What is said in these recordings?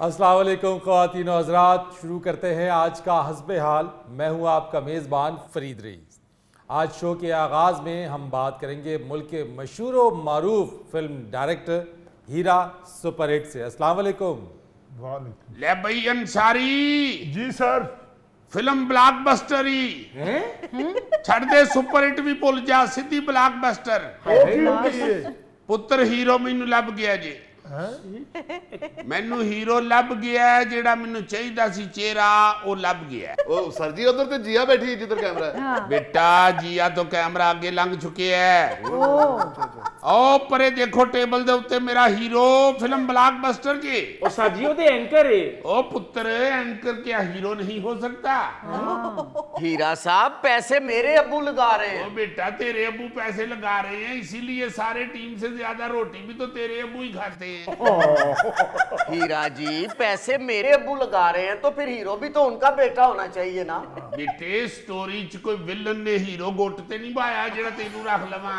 अस्सलाम वालेकुम ख़वातीन व हज़रात, शुरू करते हैं आज का हस्बे हाल। मैं हूं आपका मेज़बान फ़रीद रईस। आज शो के आगाज़ में हम बात करेंगे मुल्क के मशहूर व मारूफ फिल्म डायरेक्टर हीरा सुपरहिट से। अस्सलाम वालेकुम। वालेकुम। ले भाई Ansari ji sir. Film blockbuster ही छड़ दे, सुपरहिट भी भुल जा, सीधी ब्लॉकबस्टर। पुत्र हीरो मैनू लभ गया जी, मैनू हीरो लभ गया जेड़ा मैनू चाहिदा सी, चेहरा वो लभ गया। ओ सर जी उधर तो जिया बैठी है जिधर कैमरा है। हाँ। बेटा जिया तो कैमरा आगे लंघ चुके है। ओ परे देखो टेबल दे उत्ते मेरा हीरो फिल्म ब्लॉकबस्टर की। और सर जी ओदे एंकर है। ओ पुत्र एंकर क्या हीरो नहीं हो सकता? हीरा साहब पैसे मेरे अब्बू लगा रहे ओ हैं। बेटा तेरे अब्बू पैसे लगा रहे हैं, इसीलिए सारे टीम से ज्यादा रोटी भी तो तेरे अब्बू ही खाते हैं। हीरा जी पैसे मेरे अब्बू लगा रहे हैं तो फिर हीरो भी तो उनका बेटा होना चाहिए ना। बेटे स्टोरी च कोई विलन ने हीरो गोट ते नहीं पाया जेड़ा तेनू रख लवा।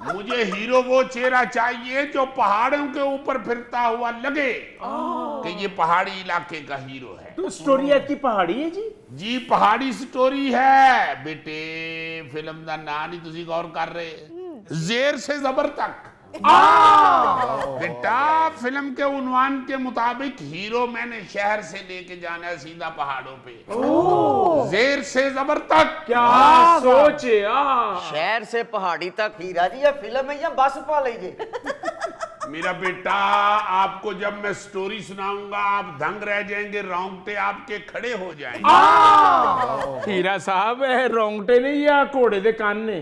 मुझे हीरो वो चेहरा चाहिए जो पहाड़ों के ऊपर फिरता हुआ लगे कि ये पहाड़ी इलाके का हीरो है। तो स्टोरी आपकी पहाड़ी है जी? जी पहाड़ी स्टोरी है बेटे। फिल्म का नाम नहीं तुसी गौर कर रहे, जेर से जबर तक। बेटा फिल्म के उन्वान के मुताबिक हीरो मैंने शहर से लेके जाना है सीधा पहाड़ों पे, जेर से जबर तक। क्या सोच है। शहर से पहाड़ी तक। हीरा जी ये फिल्म है या बस पा लीजिए। मेरा बेटा आपको जब मैं स्टोरी सुनाऊंगा आप दंग रह जाएंगे, रोंगटे आपके खड़े हो जाएंगे। हीरा साहब रोंगटे नहीं या घोड़े दे कान ने?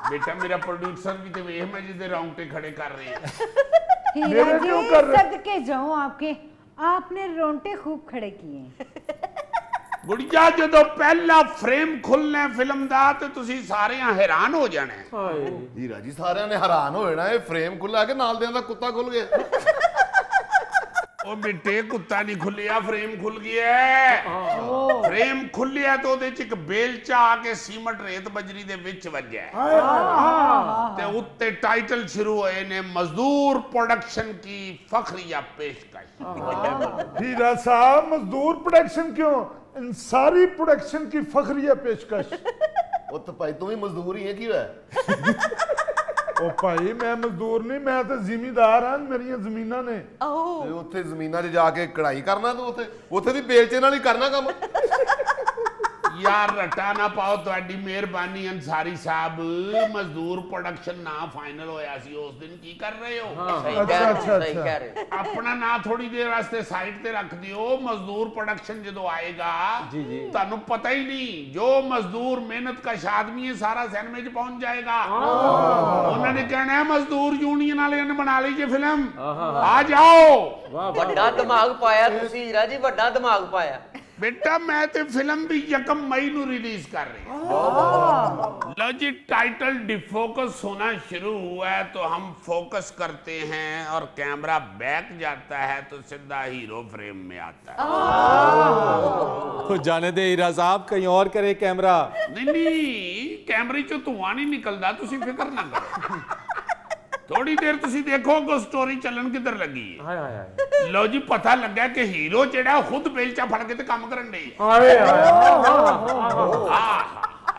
बेटा मेरा प्रोड्यूसर भी तो वेख मैं जिसके रोंगटे खड़े कर रहे हैं। मेरे क्यों कर रहे? सदके जाऊं आपके, आपने रोंटे खूब खड़े किए। गुड़िया जो पहला फ्रेम खुलना फिल्म दा ते तुसी सारे हैरान हो जाना। हीरा जी सारे ने हैरान हो जाना, ये फ्रेम खुला के नाल देंदा कुत्ता खुल गया। ओ बेटे कुत्ता नहीं खुलिया, फ्रेम खुल गया है। फ्रेम खुलिया तो ਉਹਦੇ ਚ ਇੱਕ ਬੇਲਚਾ ਆ ਕੇ ਸੀਮਟ ਰੇਤ ਬਜਰੀ ਦੇ ਵਿੱਚ ਵੱਜਿਆ ਤੇ ਉੱਤੇ टाइटल शुरू होए ने मजदूर प्रोडक्शन की फखरिया पेशकश। हीरा साहब मजदूर प्रोडक्शन क्यों, इंसारी प्रोडक्शन की फखरिया पेशकश। ओ तो भाई तू भी मजदूर ही है की है? ओ भाई मैं मजदूर नहीं, मैं तो जिमीदार हाँ, मेरिया जमीना ने। ਤੇ ਉੱਥੇ ਜ਼ਮੀਨਾਂ 'ਚ ਜਾ ਕੇ ਕਢਾਈ ਕਰਨਾ ਤੂੰ ਉੱਥੇ ਦੀ ਬੇਲਚੇ ਨਾਲ ਹੀ ਕਰਨਾ ਕੰਮ। यार रटा ना पाओ, ਤੁਹਾਡੀ ਮਿਹਰਬਾਨੀ अंसारी साहब। मजदूर प्रोडक्शन ना फाइनल होया सी उस दिन की कर रहे हो? सही अच्छा, कह अच्छा, रहे, सही अच्छा। कह रहे। अपना ना थोड़ी देर वास्ते साइड ते रख दियो। मजदूर प्रोडक्शन जो आएगा ਤੁਹਾਨੂੰ पता ही नहीं, जो मजदूर मेहनत का आदमी है सारा सिनेमा च पहुंच जाएगा। उन्होंने कहना है मजदूर यूनियन वाले ने बना लीजिए फिल्म, आ जाओ। ਵੱਡਾ ਦਿਮਾਗ ਪਾਇਆ ਤੁਸੀਂ ਹੀਰਾ ਜੀ, ਵੱਡਾ ਦਿਮਾਗ ਪਾਇਆ। बेटा मैं तो फिल्म भी 1 मई ਨੂੰ रिलीज कर रही हूं। लो जी टाइटल डिफोकस होना शुरू हुआ है तो हम फोकस करते हैं और कैमरा बैक जाता है तो सीधा हीरो फ्रेम में आता है। तो जाने दे हीरा साहब, कहीं और करे कैमरा। नहीं कैमरे चो धुआं नहीं निकलता, तुसी फिक्र ना करो। थोड़ी देर तुसी देखो को स्टोरी चलन किधर लगी है। हाय हाय हाय। लो जी पता लगा कि हीरो जेड़ा खुद बेलचा फड़ के ते काम करन दे। हाय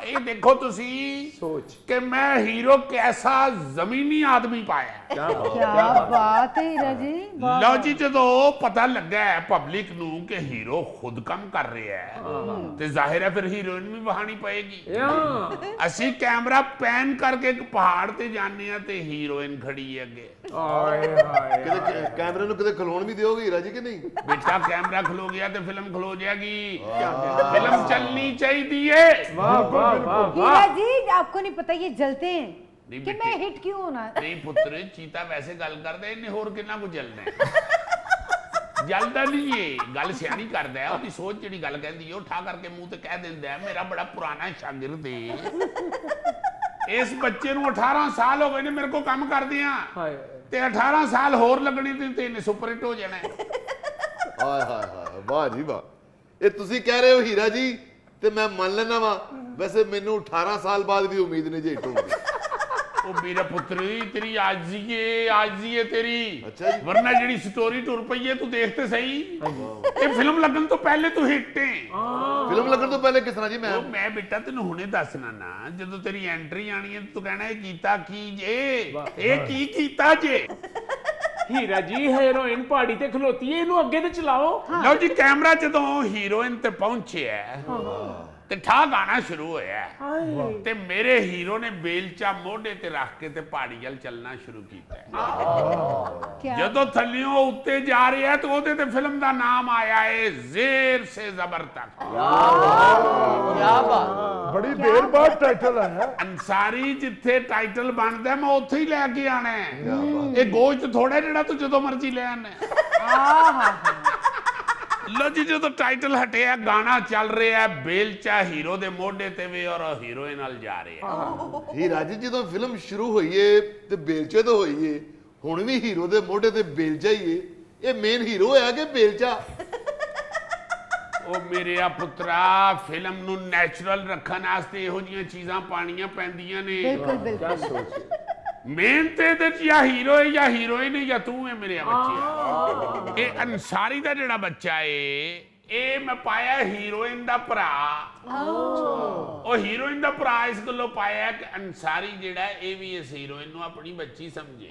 ये देखो तुसी सोच कि मैं हीरो कैसा जमीनी आदमी पाया। क्या बात है हीरा जी, वाह। लो जी जो पता लगा है पब्लिक नू कि हीरो खुद काम कर रहे है ते जाहिर है फिर हीरोइन भी बहानी पएगी। असी कैमरा पैन करके एक पहाड़ ते जाने हैं ते हीरोइन खड़ी है अगे। ਕਿਤੇ ਕੈਮਰੇ ਨੂੰ ਕਿਤੇ ਖਲੋਣ ਵੀ ਦਿਓਗੇ ਹੀਰਾ ਜੀ ਕਿ ਨਹੀਂ? बेटा कैमरा खलो गया तो फिल्म खलो जाएगी। फिल्म चलनी चाहिए। हीरा जी आपको नहीं पता ये जलते हैं नहीं कि बेटे। मैं हिट क्यों होना। नहीं पुत्र चीता वैसे गल करदे इन्हें होर कितना कुछ जलना है। जलदा नहीं ये गल सियानी करदा है, ओदी सोच जेड़ी गल कहंदी है उठा करके मुंह ते कह दिंदा है। मेरा बड़ा पुराना शागिर्द है, इस बच्चे नूं 18 साल हो गए ने मेरे को काम करदियां ते 18 साल होर लगने ते इन्हें सुपर हिट हो जाना है। ਹਾਏ ਹਾਏ ਹਾਏ ਵਾਹ ਜੀ ਵਾਹ। ਇਹ ਤੁਸੀਂ ਕਹਿ ਰਹੇ ਹੋ ਹੀਰਾ ਜੀ ਤੇ ਮੈਂ ਮੰਨ ਲੈਣਾ ਵਾ, ਵੈਸੇ ਮੈਨੂੰ 18 ਸਾਲ ਬਾਅਦ ਵੀ ਉਮੀਦ ਨਹੀਂ ਜੇ ਹਿੱਟ ਹੋਊਗੀ। ਉਹ ਮੇਰਾ ਪੁੱਤਰ ਤੇਰੀ ਆਜੀ ਹੈ ਤੇਰੀ ਅੱਛਾ ਜੀ। ਵਰਨਾ ਜਿਹੜੀ ਸਟੋਰੀ ਟੁਰ ਪਈ ਹੈ ਤੂੰ ਦੇਖ ਤੇ ਸਹੀ ਇਹ ਫਿਲਮ ਲੱਗਣ ਤੋਂ ਪਹਿਲੇ ਤੂੰ ਹਿੱਟ ਹੈ ਫਿਲਮ ਲੱਗਣ ਤੋਂ ਪਹਿਲੇ ਕਿਸ ਤਰ੍ਹਾਂ ਜੀ? ਉਹ ਮੈਂ ਬੇਟਾ ਤੈਨੂੰ ਹੁਣੇ ਦੱਸਣਾ ਨਾ, ਜਦੋਂ ਤੇਰੀ ਐਂਟਰੀ ਆਣੀ ਹੈ ਤੂੰ ਕਹਿਣਾ ਇਹ ਕੀਤਾ ਕੀ ਜੇ, ਇਹ ਕੀ ਕੀਤਾ ਜੇ। ਹੀਰਾ ਜੀ ਹੀਰੋਇਨ ਪਹਾੜੀ ਤੇ ਖਲੋਤੀ ਹੈ, ਇਹਨੂੰ ਅੱਗੇ ਤੇ ਚਲਾਓ। ਲਓ ਜੀ ਕੈਮਰਾ ਜਦੋਂ ਹੀਰੋਇਨ ਤੇ ਪਹੁੰਚਿਆ ਤੇ ਠਾ ਗਾਣਾ ਸ਼ੁਰੂ ਹੋਇਆ ਤੇ ਮੇਰੇ ਹੀਰੋ ਨੇ ਬੇਲਚਾ ਮੋਢੇ ਤੇ ਰੱਖ ਕੇ ਤੇ ਪਹਾੜੀ ਵੱਲ ਚੱਲਣਾ ਸ਼ੁਰੂ ਕੀਤਾ। क्या ਜਦੋਂ ਥੱਲਿਓਂ ਉੱਤੇ ਜਾ ਰਿਹਾ ਤੇ ਉਹਦੇ ਤੇ ਫਿਲਮ ਦਾ ਨਾਮ ਆਇਆ ਏ ਜ਼ੇਰ ਸੇ ਜ਼ਬਰ ਤੱਕ। क्या बात। बड़ी देर बाद टाइटल आया। ਅੰਸਾਰੀ ਜਿੱਥੇ ਟਾਈਟਲ ਬਣਦਾ ਮੈਂ ਉੱਥੇ ਹੀ ਲੈ ਕੇ ਆਣਾ ਹੈ। ਇਹ ਗੋਸ਼ਤ ਥੋੜਾ ਜਿਹੜਾ ਤੂੰ ਜਦੋਂ ਮਰਜ਼ੀ ਲੈ ਆਣਾ। ਲੋ ਜੀ ਜਦੋਂ ਟਾਈਟਲ ਹਟਿਆ ਗਾਣਾ ਚੱਲ ਰਿਹਾ ਬੇਲਚਾ ਹੀਰੋ ਦੇ ਮੋਢੇ ਤੇ ਵੀ ਔਰ ਹੀਰੋਇਨ ਨਾਲ ਜਾ ਰਿਹਾ। ਹੀਰਾ ਜੀ ਜਦੋਂ ਫਿਲਮ ਸ਼ੁਰੂ ਹੋਈ ਏ ਤੇ ਬੇਲਚੇ ਤੋਂ ਹੋਈ ਏ, ਹੁਣ ਵੀ ਹੀਰੋ ਦੇ ਮੋਢੇ ਤੇ ਬੇਲਚਾ ਹੀ ਏ। ਇਹ ਮੇਨ ਹੀਰੋ ਹੋਇਆ ਕਿ ਬੇਲਚਾ? ਉਹ ਮੇਰੇ ਆ ਪੁੱਤਰਾ ਫਿਲਮ ਨੂੰ ਨੈਚੁਰਲ ਰੱਖਣ ਵਾਸਤੇ ਇਹੋ ਜਿਹੀਆਂ ਚੀਜ਼ਾਂ ਪਾਣੀਆਂ ਪੈਂਦੀਆਂ ਨੇ। बिल्कुल बिल्कुल ਮੇਨ ਤੇ ਇਹਦੇ ਚ ਜਾਂ ਹੀਰੋ ਹੈ ਜਾਂ ਹੀਰੋਇਨ ਹੈ ਜਾਂ ਤੂੰ ਹੈ ਮੇਰੇ ਬੱਚਿਆ। ਇਹ ਅੰਸਾਰੀ ਦਾ ਜਿਹੜਾ ਬੱਚਾ ਏ ਇਹ ਮੈਂ ਪਾਇਆ ਹੀਰੋਇਨ ਦਾ ਭਰਾ। ਉਹ ਹੀਰੋਇਨ ਦਾ ਭਰਾ ਇਸ ਗੱਲੋਂ ਪਾਇਆ ਕਿ ਅੰਸਾਰੀ ਜਿਹੜਾ ਇਹ ਵੀ ਇਸ ਹੀਰੋਇਨ ਨੂੰ ਆਪਣੀ ਬੱਚੀ ਸਮਝੇ।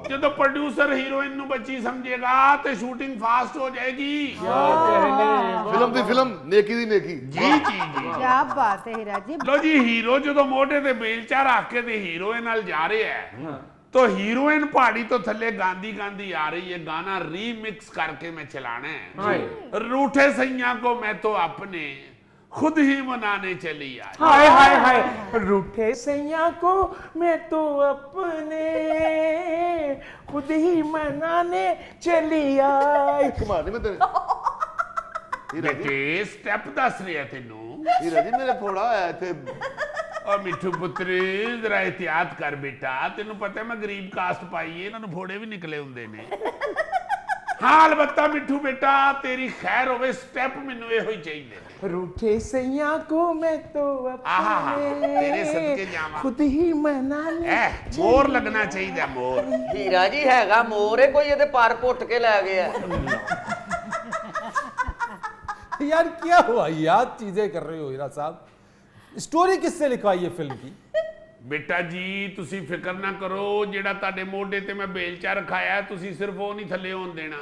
ਜਦੋਂ ਪ੍ਰੋਡਿਊਸਰ ਹੀਰੋਇਨ ਨੂੰ ਬੱਚੀ ਸਮਝੇਗਾ ਤੇ ਸ਼ੂਟਿੰਗ ਫਾਸਟ ਹੋ ਜਾਏਗੀ। ਫਿਲਮ ਦੀ ਫਿਲਮ, ਨੇਕੀ ਦੀ ਨੇਕੀ। ਜੀ ਜੀ ਜੀ क्या बात है हीरा जी। ਲੋ ਜੀ ਹੀਰੋ ਜਦੋਂ ਮੋਢੇ ਤੇ ਬੇਲਚਾ ਰੱਖ ਕੇ ਤੇ ਹੀਰੋਇਨ ਨਾਲ ਜਾ ਰਿਹਾ ਹੈ तो हीरोइन पहाड़ी तो थल्ले गांधी गांधी आ रही है। गाना रीमिक्स करके मैं चलाना है। रूठे सैया को मैं तो अपने खुद ही मनाने चली आई। हाय हाय हाय रूठे सैया को मैं तो अपने खुद ही मनाने चली आई। कमाल नहीं मैं तेरे हीरा जी। बेटे स्टेप दस रहा तेनू। हीरा जी मेरे फोड़ा आया थे। और मिठू पुत्र जरा एहतियात कर बेटा, तेनू पता है मैं गरीब कास्ट पाई है, इन्होंने फोड़े भी निकले होंगे ने। हाँ अलबत्ता मिठू बेटा तेरी खैर होवे, स्टेप मैनू इहो ही चाहिए। रूठे सैया को मैं तो आहा तेरे सदके अपने जावा। खुद ही मनाने मोर लगना चाहिए मोर। ਹੀਰਾ ਜੀ ਹੈਗਾ ਮੋਰ ਹੈ ਕੋਈ, ਇਹਦੇ ਪਰ ਪੁੱਟ ਕੇ ਲੈ ਗਿਆ। यार क्या हुआ, याद चीजें कर रहे हो हीरा साहब। स्टोरी किससे लिखवाई है फिल्म की? बेटा जी तुसी फिक्र ना करो, जेड़ा ताडे मोढे ते मैं बेलचा रखाया है तुसी सिर्फ वो नहीं थल्ले होन देना।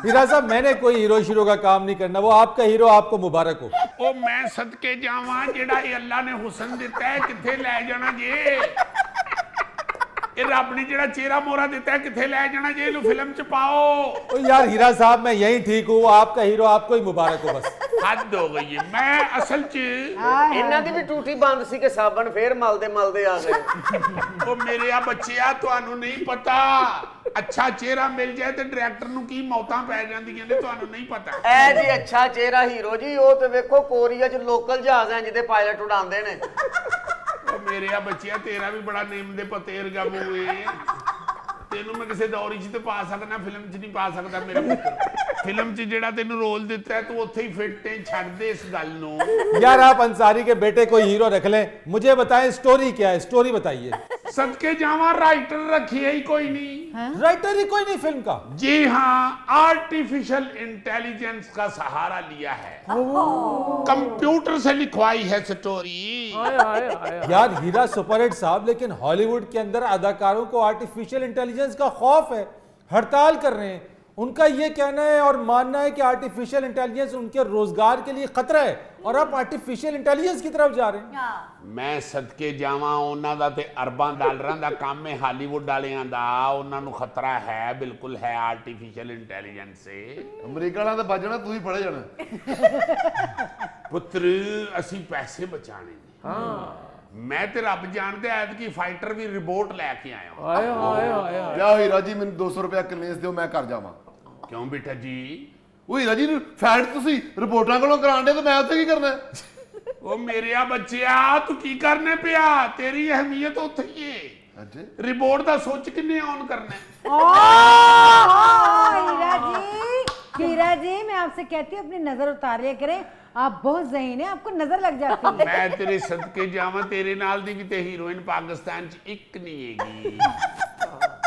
हीरा साहब मैंने कोई हीरो शीरो का काम नहीं करना, वो आपका हीरो, आपको मुबारक हो। ओ मैं सदके जावां जेड़ा ये अल्लाह ने हुसन दिता है किथे ले जाना जे। ये रब ने जेड़ा चेहरा मोरा दिता है किथे ले जाना जे, इहनू फिल्म च पाओ। ओ यार हीरा साहब मैं यही ठीक हूँ, आपका हीरो आपको ही मुबारक हो बस। हद हो गई है। मैं असल च ਇਹਨਾਂ ਦੀ ਵੀ ਟੂਟੀ ਬੰਦ ਸੀ ਕਿ ਸਾਬਣ ਫੇਰ ਮਲਦੇ ਮਲਦੇ ਆ ਗਏ। ओ मेरे आ बच्चिया तुहानू नहीं पता अच्छा चेहरा मिल जाए तो डायरेक्टर नू की मौतां पै जांदियां ने, तुहानू नहीं पता। ਐ ਜੀ ਅੱਛਾ ਚਿਹਰਾ ਹੀਰੋ ਜੀ, ਉਹ ਤੇ ਵੇਖੋ ਕੋਰੀਆ 'ਚ ਲੋਕਲ ਜਹਾਜ਼ ਹੈ ਜਿਹਦੇ ਪਾਇਲਟ ਉਡਾਉਂਦੇ ਨੇ। ओ मेरे आ बच्चिया तेरा भी बड़ा नेम दे पते वर्गा मूंह है। तेनू मैं किसी दौरी च तो पा सकना, फिल्म च नहीं पा सकता मेरा पुत्र। फिल्म च जेड़ा तेनू रोल दिता है तू उत्थे ही फिट है, छड्ड दे इस गल नू। यार आप अंसारी के बेटे कोई हीरो रख लें, मुझे बताएं स्टोरी क्या है, स्टोरी बताइए। सदके जावा राइटर रखी है ही कोई नहीं। राइटर ही कोई नहीं फिल्म का? जी हाँ आर्टिफिशियल इंटेलिजेंस का सहारा लिया है, कंप्यूटर से लिखवाई है स्टोरी। यार हीरा सुपरहिट साहब, लेकिन हॉलीवुड के अंदर अदाकारों को आर्टिफिशियल इंटेलिजेंस का खौफ है, हड़ताल कर रहे हैं। उनका ये कहना है और मानना है कि आर्टिफिशियल इंटेलिजेंस उनके रोजगार के लिए खतरा है और आप आर्टिफिशियल इंटेलिजेंस की तरफ जा रहे हैं। मैं सदके जावा उन्हां दा ते अरबां डॉलरां दा काम है हालीवुड वालियां दा, उन्हां नूं खतरा है, बिल्कुल है आर्टिफिशियल इंटेलिजेंस से। अमरीका वाला तो बचना तू ही फड़े जाना। पुत्र असी पैसे बचाने ने। मैं ते रब जानते ऐत की फाइटर भी रिपोर्ट लैके आया हूं। क्या हीरा जी मैंने 200 रुपया कलेस दिओ, मैं कर जावा। क्यों बेटा जी? ਉਹ ਹੀਰਾ ਜੀ ਫੈਟ ਤੁਸੀਂ ਰਿਪੋਰਟਾਂ ਕੋਲੋਂ ਕਰਾਉਂਦੇ ਤੇ ਮੈਂ ਉੱਥੇ ਕੀ ਕਰਨਾ? ਉਹ ਮੇਰਿਆ ਬੱਚਿਆ ਤੂੰ ਕੀ ਕਰਨੇ ਪਿਆ, ਤੇਰੀ ਅਹਿਮੀਅਤ ਉੱਥੇ ਹੀ ਹੈ। ਅੱਛਾ ਰਿਪੋਰਟ ਦਾ ਸੋਚ ਕਿੰਨੇ ऑन करना है। हीरा जी मैं आपसे आपसे कहती हूँ अपनी नजर उतार लिया करें, आप बहुत ज़हीन हैं, आपको नजर लग जाती है। मैं तेरे सदके जावां, तेरे नाल दी भी ते हीरोइन पाकिस्तान च एक नहीं हैगी।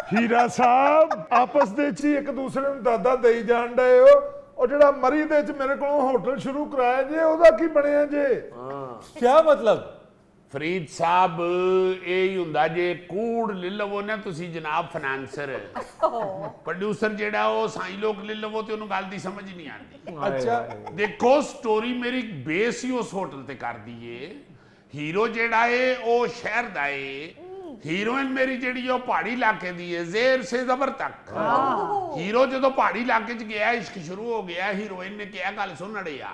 ਹੀਰਾ ਸਾਹਿਬ ਆਪਸ ਦੇ ਵਿੱਚ ਹੀ ਇੱਕ ਦੂਸਰੇ ਨੂੰ ਦਾਦਾ ਦੇਈ ਜਾਣ ਡਏ ਹੋ। ਉਹ ਜਿਹੜਾ ਮਰੀ ਦੇ ਵਿੱਚ ਮੇਰੇ ਕੋਲੋਂ ਹੋਟਲ ਸ਼ੁਰੂ ਕਰਾਇਆ ਜੇ ਉਹਦਾ ਕੀ ਬਣਿਆ ਜੇ? क्या मतलब? ਫਰੀਦ ਸਾਹਿਬ ਇਹ ਹੀ ਹੁੰਦਾ ਜੇ ਕੂੜ ਲੈ ਲਵੋ ਨਾ ਤੁਸੀਂ ਜਨਾਬ ਫਾਈਨਾਂਸਰ, ਪ੍ਰੋਡਿਊਸਰ ਜਿਹੜਾ ਉਹ ਸਾਈ ਲੋਕ ਲੈ ਲਵੋ ਤੇ ਉਹਨੂੰ ਗੱਲ ਦੀ ਸਮਝ ਨਹੀਂ ਆਉਂਦੀ। अच्छा, ਦੇਖੋ ਸਟੋਰੀ ਮੇਰੀ ਬੇਸ ਹੀ ਉਸ ਹੋਟਲ ਤੇ ਕਰਦੀ ਏ। ਹੀਰੋ ਜਿਹੜਾ ਏ ਉਹ ਸ਼ਹਿਰ ਦਾ ਏ, ਹੀਰੋਇਨ ਮੇਰੀ ਜਿਹੜੀ ਉਹ ਪਹਾੜੀ ਇਲਾਕੇ ਦੀ ਏ, ਜ਼ੇਰ ਸੇ ਜ਼ਬਰ ਤੱਕ। ਹੀਰੋ ਜਦੋਂ ਪਹਾੜੀ ਇਲਾਕੇ 'ਚ ਗਿਆ, ਇਸ਼ਕ ਸ਼ੁਰੂ ਹੋ ਗਿਆ, ਹੀਰੋਇਨ ਨੇ ਕਿਹਾ ਗੱਲ ਸੁਣ ਅੜਿਆ,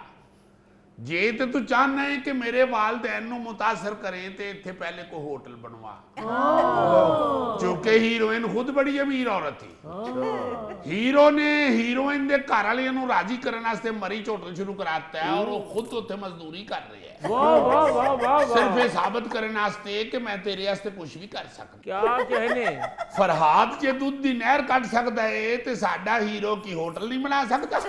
ਜੇ ਤੇ ਤੂੰ ਚਾਹਨਾ ਹੈ ਕਿ ਮੇਰੇ ਵਾਲदैन ਨੂੰ ਮੁਤਾਸਰ ਕਰੇ ਤੇ ਇੱਥੇ ਪਹਿਲੇ ਕੋਈ ਹੋਟਲ ਬਣਵਾ। ਕਿਉਂਕਿ ਹੀਰੋਇਨ ਖੁਦ ਬੜੀ ਅਮੀਰ ਔਰਤ ਥੀ। ਹੀਰੋ ਨੇ ਹੀਰੋਇਨ ਦੇ ਘਰ ਵਾਲਿਆਂ ਨੂੰ ਰਾਜੀ ਕਰਨ ਵਾਸਤੇ ਮਰੀ 'ਚ ਹੋਟਲ ਸ਼ੁਰੂ ਕਰਾਤਾ ਹੈ ਔਰ ਉਹ ਖੁਦ ਉੱਥੇ ਮਜ਼ਦੂਰੀ ਕਰ ਰਹੀ ਹੈ। वाह वाह वाह वाह ਸਿਰਫ वाह, ਇਹ ਸਾਬਤ ਕਰਨ ਵਾਸਤੇ ਕਿ ਮੈਂ ਤੇਰੇ ਵਾਸਤੇ ਕੁਝ ਵੀ ਕਰ ਸਕਦਾ। क्या कहने। ਫਰਹਾਦ ਜੇ ਦੁੱਧ ਦੀ ਨਹਿਰ ਕੱਢ ਸਕਦਾ ਏ ਤੇ ਸਾਡਾ ਹੀਰੋ ਕੀ ਹੋਟਲ ਨਹੀਂ ਬਣਾ ਸਕਦਾ?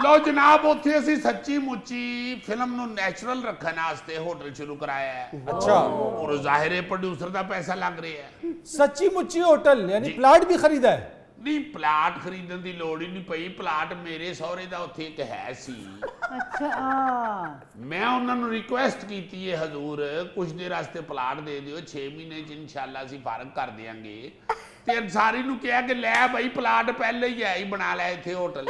ਲੋ ਜਨਾਬ, ਉੱਥੇ ਅਸੀਂ ਸੱਚੀ ਮੁੱਚੀ ਫਿਲਮ ਨੂੰ ਨੈਚੁਰਲ ਰੱਖਣ ਵਾਸਤੇ ਹੋਟਲ ਸ਼ੁਰੂ ਕਰਾਇਆ ਹੈ। अच्छा, ਔਰ ਜ਼ਾਹਿਰ ਹੈ ਪ੍ਰੋਡਿਊਸਰ ਦਾ ਪੈਸਾ ਲੱਗ ਰਿਹਾ ਹੈ। सच्ची मुच्ची होटल यानी प्लाट भी खरीदा है? ਨਹੀਂ, ਪਲਾਟ ਖਰੀਦਣ ਦੀ ਲੋੜ ਹੀ ਨਹੀਂ ਪਈ। ਪਲਾਟ ਮੇਰੇ ਸਹੁਰੇ ਦਾ ਉੱਥੇ ਇੱਕ ਹੈ ਸੀ। अच्छा, ਮੈਂ ਉਹਨਾਂ ਨੂੰ ਰਿਕੁਐਸਟ ਕੀਤੀ ਹੈ, ਹਜ਼ੂਰ ਕੁਝ ਦੇਰ ਵਾਸਤੇ ਪਲਾਟ ਦੇ ਦਿਓ, 6 ਮਹੀਨੇ ਚ ਇਨਸ਼ਾਅੱਲਾ ਅਸੀਂ ਫਾਰਗ ਕਰ ਦਿਆਂਗੇ। ਤੇ ਅੰਸਾਰੀ ਨੂੰ ਕਿਹਾ ਕਿ ਲੈ ਭਾਈ ਪਲਾਟ ਪਹਿਲੇ ਹੀ ਹੈ ਹੀ, ਬਣਾ ਲੈ ਇੱਥੇ ਹੋਟਲ।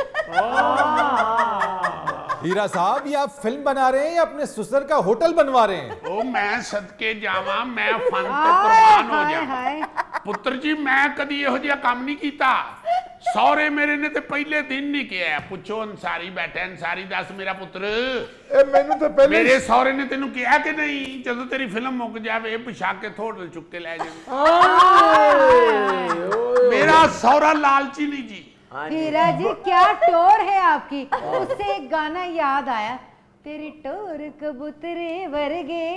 हीरा साहब, ये आप फिल्म बना रहे हैं या अपने ससुर का होटल बनवा रहे हैं? ਉਹ ਮੈਂ ਸਦਕੇ ਜਾਵਾਂ, ਮੈਂ ਫਨ ਤੇ ਕੁਰਬਾਨ ਹੋ हाय ਜਾਵਾਂ। हाय, ਪੁੱਤਰ ਜੀ, ਮੈਂ ਕਦੀ ਇਹੋ ਜਿਹਾ ਕੰਮ ਨਹੀਂ ਕੀਤਾ। ਸਹੁਰੇ ਮੇਰੇ ਨੇ ਤੇ ਪਹਿਲੇ ਦਿਨ ਨਹੀਂ ਕਿਹਾ। ਪੁੱਛੋ ਅੰਸਾਰੀ ਬੈਠਾ, ਅੰਸਾਰੀ ਦੱਸ ਮੇਰਾ ਪੁੱਤਰ, ਇਹ ਮੈਨੂੰ ਤਾਂ ਪਹਿਲੇ ਮੇਰੇ ਸਹੁਰੇ ਨੇ ਤੈਨੂੰ ਕਿਹਾ ਕਿ ਨਹੀਂ ਜਦੋਂ ਤੇਰੀ ਫਿਲਮ ਮੁੱਕ ਜਾਵੇ ਪਿਛਾ ਕੇ ਹੋਟਲ ਚੁੱਕ ਕੇ ਲੈ ਜਾਵੇ? ਮੇਰਾ ਸਹੁਰਾ ਲਾਲਚੀ ਨਹੀਂ ਜੀ। हीरा जी क्या टोर है आपकी। उससे एक गाना याद आया, तेरी टोर कबूतरे वर्गे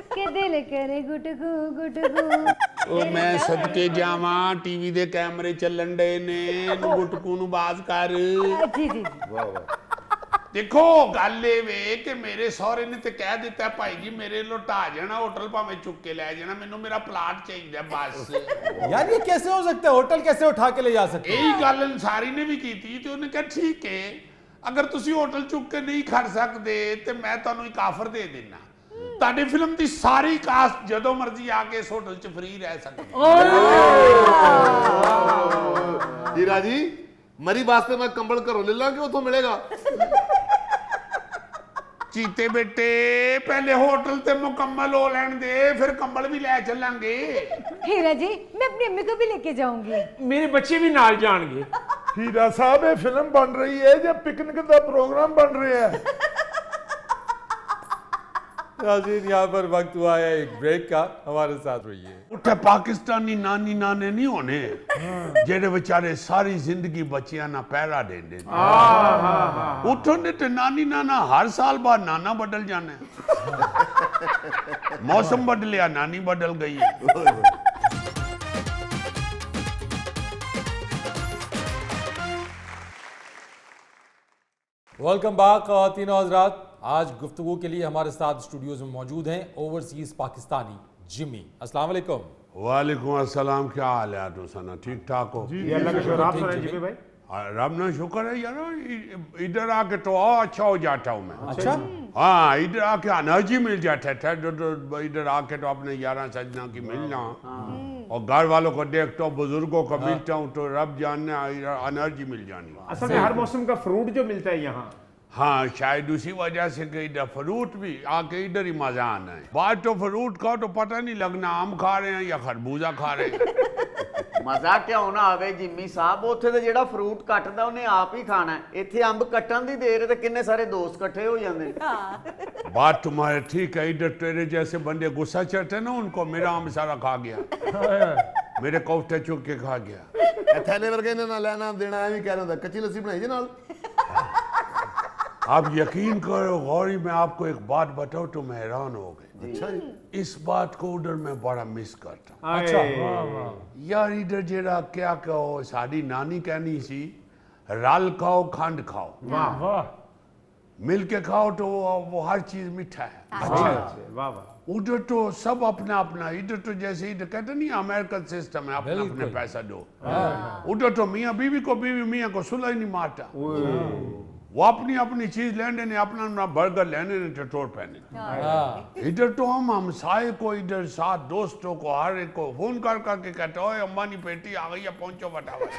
के दिल करे गुटगू गुटगू। ਉਹ ਮੈਂ ਸਦਕੇ ਜਾਵਾਂ, ਟੀਵੀ ਦੇ ਕੈਮਰੇ ਚੱਲਣ ਡੇ ਨੇ, ਇਹਨੂੰ ਗੁਟਕੂ ਨੂੰ ਬਾਜ਼ ਕਰ। जी जी जी, ਦੇਖੋ ਗੱਲ ਇਹ ਵੇ ਕਿ ਮੇਰੇ ਸਹੁਰੇ ਨੇ ਤੇ ਕਹਿ ਦਿੱਤਾ ਭਾਈ ਜੀ ਮੇਰੇ ਲੋ ਢਾ ਜਾਣਾ ਹੋਟਲ, ਭਾਵੇਂ ਚੁੱਕ ਕੇ ਲੈ ਜਾਣਾ, ਮੈਨੂੰ ਮੇਰਾ ਪਲਾਟ ਚਾਹੀਦਾ ਬਸ। यार ये कैसे हो सकता है? होटल कैसे उठा के ले जा सकते हैं? ਇਹੀ ਗੱਲ ਅੰਸਾਰੀ ਨੇ ਵੀ ਕੀਤੀ ਤੇ ਉਹਨੇ ਕਿਹਾ ਠੀਕ ਹੈ, ਅਗਰ ਤੁਸੀਂ ਹੋਟਲ ਚੁੱਕ ਕੇ ਨਹੀਂ ਖੜ ਸਕਦੇ ਤੇ ਮੈਂ ਤੁਹਾਨੂੰ ਇੱਕ ਆਫਰ ਦੇ ਦੇਣਾ, ਤੁਹਾਡੀ ਫਿਲਮ ਦੀ ਸਾਰੀ ਕਾਸਟ ਜਦੋਂ ਮਰਜ਼ੀ ਆ ਕੇ ਇਸ ਹੋਟਲ 'ਚ ਫ੍ਰੀ ਰਹਿ ਸਕਦੀ ਹੈ। ਹੀਰਾ ਜੀ, ਮਰੀ ਵਾਸਤੇ ਮੈਂ ਕੰਬਲ ਘਰੋਂ ਲੈ ਲਾਂਗੇ, ਉਥੋਂ ਮਿਲੇਗਾ। ਚੀਤੇ ਬੇਟੇ, ਪਹਿਲੇ ਹੋਟਲ ਤੇ ਮੁਕੰਮਲ ਹੋ ਲੈਣ ਦੇ, ਫਿਰ ਕੰਬਲ ਵੀ ਲੈ ਚੱਲਾਂਗੇ। हीरा जी मैं अपनी अम्मी को भी लेके जाऊंगी। मेरे बच्चे भी नाल जाएंगे। ਹੀਰਾ ਸਾਹਿਬ ਇਹ ਫਿਲਮ ਬਣ ਰਹੀ ਹੈ ਜਾਂ ਪਿਕਨਿਕ ਦਾ ਪ੍ਰੋਗਰਾਮ ਬਣ ਰਿਹਾ ਹੈ? नाज़रीन, यहाँ पर वक्त हुआ है एक ब्रेक का, हमारे साथ रहिए। ਉੱਥੇ ਪਾਕਿਸਤਾਨੀ ਨਾਨੀ ਨਾਨੇ ਨਹੀਂ ਹੋਣੇ ਜਿਹੜੇ ਵਿਚਾਰੇ ਸਾਰੀ ਜ਼ਿੰਦਗੀ ਬੱਚਿਆਂ ਨਾਲ ਪਹਿਰਾ ਦਿੰਦੇ ਨੇ। ਉੱਥੋਂ ਦੇ ਤੇ ਨਾਨੀ ਨਾਨਾ ਹਰ ਸਾਲ ਬਾਅਦ ਨਾਨਾ ਬਦਲ ਜਾਣਾ। ਮੌਸਮ ਬਦਲਿਆ, ਨਾਨੀ ਬਦਲ ਗਈ ਹੈ। वेलकम बैक ख़वातीन और हज़रात। आज गुफ्तगू के लिए हमारे साथ स्टूडियोज़ में मौजूद हैं ओवरसीज़ पाकिस्तानी जिमी। अस्सलाम वालेकुम। वालेकुम अस्सलाम, क्या हाल है तुसना? ठीक ठाक हो? अल्लाह का शुक्र, आप सुनाइए जिमी भाई। रब ना शुक्र है यार, इधर आके तो और अच्छा हो जाता हूँ मैं। अच्छा, हाँ, इधर आके एनर्जी मिल जाता है। इधर आके तो अपने यारा सजना की मिलना और घर वालों को देखता हूँ, बुजुर्गों को मिलता हूँ, तो रब जानने एनर्जी मिल जानी। असल में हर मौसम का फ्रूट जो मिलता है यहाँ, हाँ, शायद उसी वजह से कि इधर फ्रूट भी आके इधर ही मजा आना है। बात तो फ्रूट का तो पता नहीं लगना आम खा रहे हैं या खरबूजा खा रहे हैं। ਮਜ਼ਾ ਕਿਉਂ ਨਾ ਆਵੇ ਜਿੰਮੀ ਸਾਹਿਬ, ਉੱਥੇ ਤੇ ਜਿਹੜਾ ਫਰੂਟ ਕੱਟਦਾ ਉਹਨੇ ਆਪ ਹੀ ਖਾਣਾ ਹੈ। ਇੱਥੇ ਅੰਬ ਕੱਟਣ ਦੀ ਦੇਰ ਹੈ ਤੇ ਕਿੰਨੇ ਸਾਰੇ ਦੋਸਤ ਇਕੱਠੇ ਹੋ ਜਾਂਦੇ ਨੇ। बात तुम्हारे ठीक है, इधर तेरे जैसे बंदे गुस्सा चढ़ते ना उनको, मेरा आम सारा खा गया, मेरे कोफ्ते चुक के खा गया। ਥੈਲੇ ਵਰਗੇ ਨੇ ਨਾ ਲੈਣਾ ਦੇਣਾ ਐਵੇਂ ਕਹਿ ਰਿਹਾ ਹੁੰਦਾ। ਕੱਚੀ ਲੱਸੀ ਬਣਾਈ ਜੇ ਨਾਲ। आप यकीन करो गौरी, मैं आपको एक बात बताऊं तो मैं हैरान हो गए। ਅੱਛਾ ਜੀ। इस बात को उधर मैं बड़ा मिस करता हूं। अच्छा, यार इधर जेड़ा क्या कहो, साड़ी नानी कहनी सी रल खाओ खंड खाओ, वाह वाह, मिल के खाओ तो वो हर चीज मीठा है। वाह वाह, उधर तो सब अपना अपना, इधर तो जैसे इधर कहते नहीं अमेरिकन सिस्टम है, अपने अपने बिल्कुल। पैसा दो। उधर तो मियाँ बीवी को, बीवी मियाँ को सुलह ही नहीं मारता। वो अपनी अपनी चीज लेने ने, अपना अपना बर्गर लेने ने, टटोर पहने। हाँ, इधर तो हम हमसाए को, इधर साथ दोस्तों को, हर एक को फोन कर करके कहते हो अंबानी पेटी आ गई है, पहुंचो फटाफट।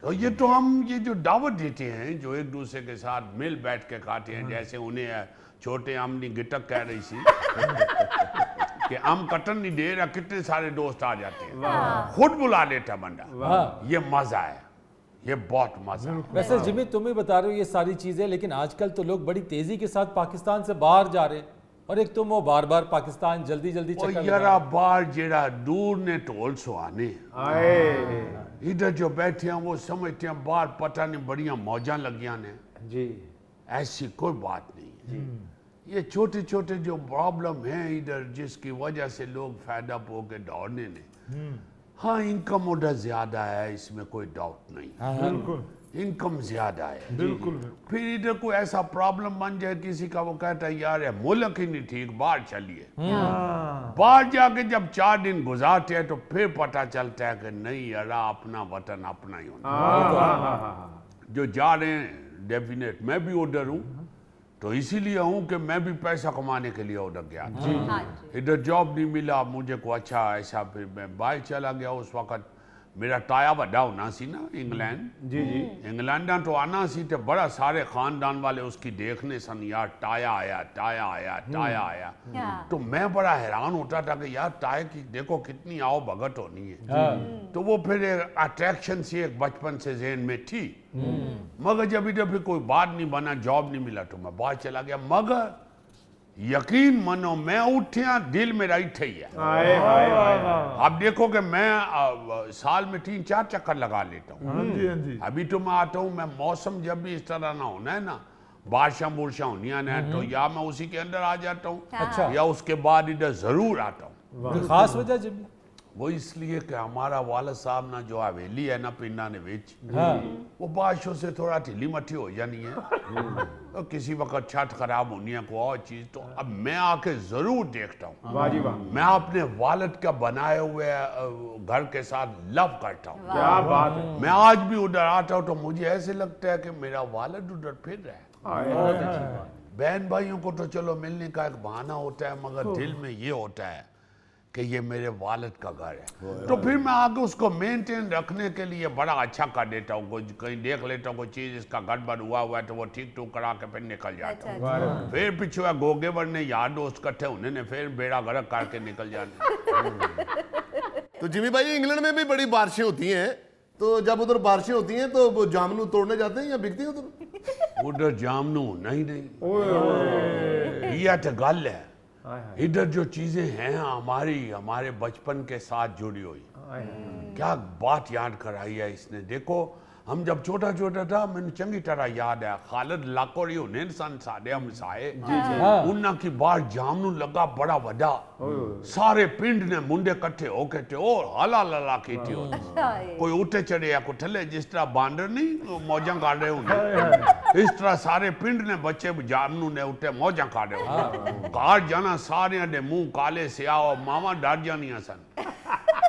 तो ये तो हम ये जो दावत देते हैं, जो एक दूसरे के साथ मिल बैठ के खाते हैं, जैसे उन्हें छोटे आमनी गिटक कह रही थी कि आम कटन नहीं दे रहा, कितने सारे दोस्त आ जाते हैं, खुद बुला लेता बंदा। ये मजा है, ये बहुत मजा है। वैसे जिमी तुम ही बता रहे हो ये सारी चीजें, लेकिन आजकल तो लोग बड़ी तेजी के साथ पाकिस्तान से बाहर जा रहे हैं, और एक तुम वो बार बार पाकिस्तान जल्दी जल्दी और चक्कर यारा लगा। बार जेड़ा दूर ने ढोल सुहाने, इधर जो बैठे हैं वो समझते हैं बाहर पता नहीं बड़ियां मौजां लगियां ने जी, ऐसी कोई बात नहीं है। ये छोटे छोटे जो प्रॉब्लम है इधर, जिसकी वजह से लोग फायदा होके दौड़ने ने, हाँ इनकम उधर ज्यादा है, इसमें कोई डाउट नहीं, बिल्कुल इनकम ज्यादा है। बिल्कुल, फिर इधर कोई ऐसा प्रॉब्लम बन जाए किसी का, वो कहता है यार ये मुल्क ही नहीं ठीक, बाहर चलिए। बाहर जाके जब 4 दिन गुजारते हैं तो फिर पता चलता है कि नहीं यार अपना वतन अपना ही होना। जो जा रहे हैं डेफिनेट, मैं भी उधर हूँ, तो इसीलिए हूँ कि मैं भी पैसा कमाने के लिए उधर गया था। इधर जॉब नहीं मिला मुझे को अच्छा ऐसा, फिर मैं बाहर चला गया। उस वक्त मेरा टाया वड्डा होना सी ना इंग्लैंड, जी जी, इंग्लैंड तो आना सी, तो बड़ा सारे खानदान वाले उसकी देखने सन, यार टाया आया, टाया आया, टाया आया। तो मैं बड़ा हैरान होता था कि यार टाया की देखो कितनी आओ भगत होनी है। तो वो फिर एक अट्रैक्शन सी एक बचपन से जहन में थी, मगर जब इधर फिर कोई बात नहीं बना, जॉब नहीं मिला, तो मैं बाहर चला गया। मगर यकीन मानो मैं उठिया दिल मेरा इठे ही है। अब देखो कि मैं साल में 3-4 चक्कर लगा लेता हूँ। हाँ जी, हाँ जी, अभी तो मैं आता हूँ, मैं मौसम जब भी इस तरह ना होना है ना, बारिशां बुरशा होनी है, तो या मैं उसी के अंदर आ जाता हूँ, अच्छा। या उसके बाद इधर जरूर आता हूँ। कोई खास वजह जिमी? वो इसलिए कि हमारा वाला साहब ना जो हवेली है ना पिंडा ने विच, हाँ, वो बारिशों से थोड़ा ढीली मट्ठी हो जानी है, तो किसी वक्त छत खराब होनी है, कोई और चीज, तो अब मैं आके जरूर देखता हूँ। वाह जी वाह, मैं अपने वालिद का बनाए हुए घर के साथ लव करता हूँ। क्या बात है, मैं आज भी उधर आता हूँ तो मुझे ऐसे लगता है कि मेरा वालिद उधर फिर रहा है। बहुत अच्छी बात, बहन भाइयों को तो चलो मिलने का एक बहाना होता है, मगर दिल में ये होता है कि ये मेरे वालिद का घर है। तो फिर मैं आगे उसको मेंटेन रखने के लिए बड़ा अच्छा कर देता हूँ। कहीं देख लेता हूँ कोई चीज़ इसका गड़बड़ हुआ है तो वो ठीक टूक करा के फिर निकल जाता हूँ। फिर पिछुआ गोगेवर ने यार दोस्त इकट्ठे होने ने फिर बेड़ा गर्क करके निकल जाने। तो जिमी भाई इंग्लैंड में भी बड़ी बारिशें होती हैं, तो जब उधर बारिशें होती हैं तो वो जामनू तोड़ने जाते हैं या बिकती हैं उधर? उधर जामनू नहीं, यह तो गल है। इधर जो चीजें हैं हमारे बचपन के साथ जुड़ी हुई, क्या बात याद कराई है इसने। देखो हम जब छोटा छोटा था, मैंने चंगी तरह याद है, खालिद लाकोरी उन्हें सन साढ़े हम साए उन्ना की बार जामनू लगा बड़ा वड्डा, सारे पिंड ने मुंडे कट्ठे होके थे और हाला लला की थी, कोई उठे चढ़े या कोई थले, जिस तरह बांदर नहीं मौजा काट रहे होंगे, इस तरह सारे पिंड ने बच्चे जामनू ने उठे मौजा काट रहे होंगे। कार जाना सारे दे मुंह काले से आओ, मामा डर जानिया सन,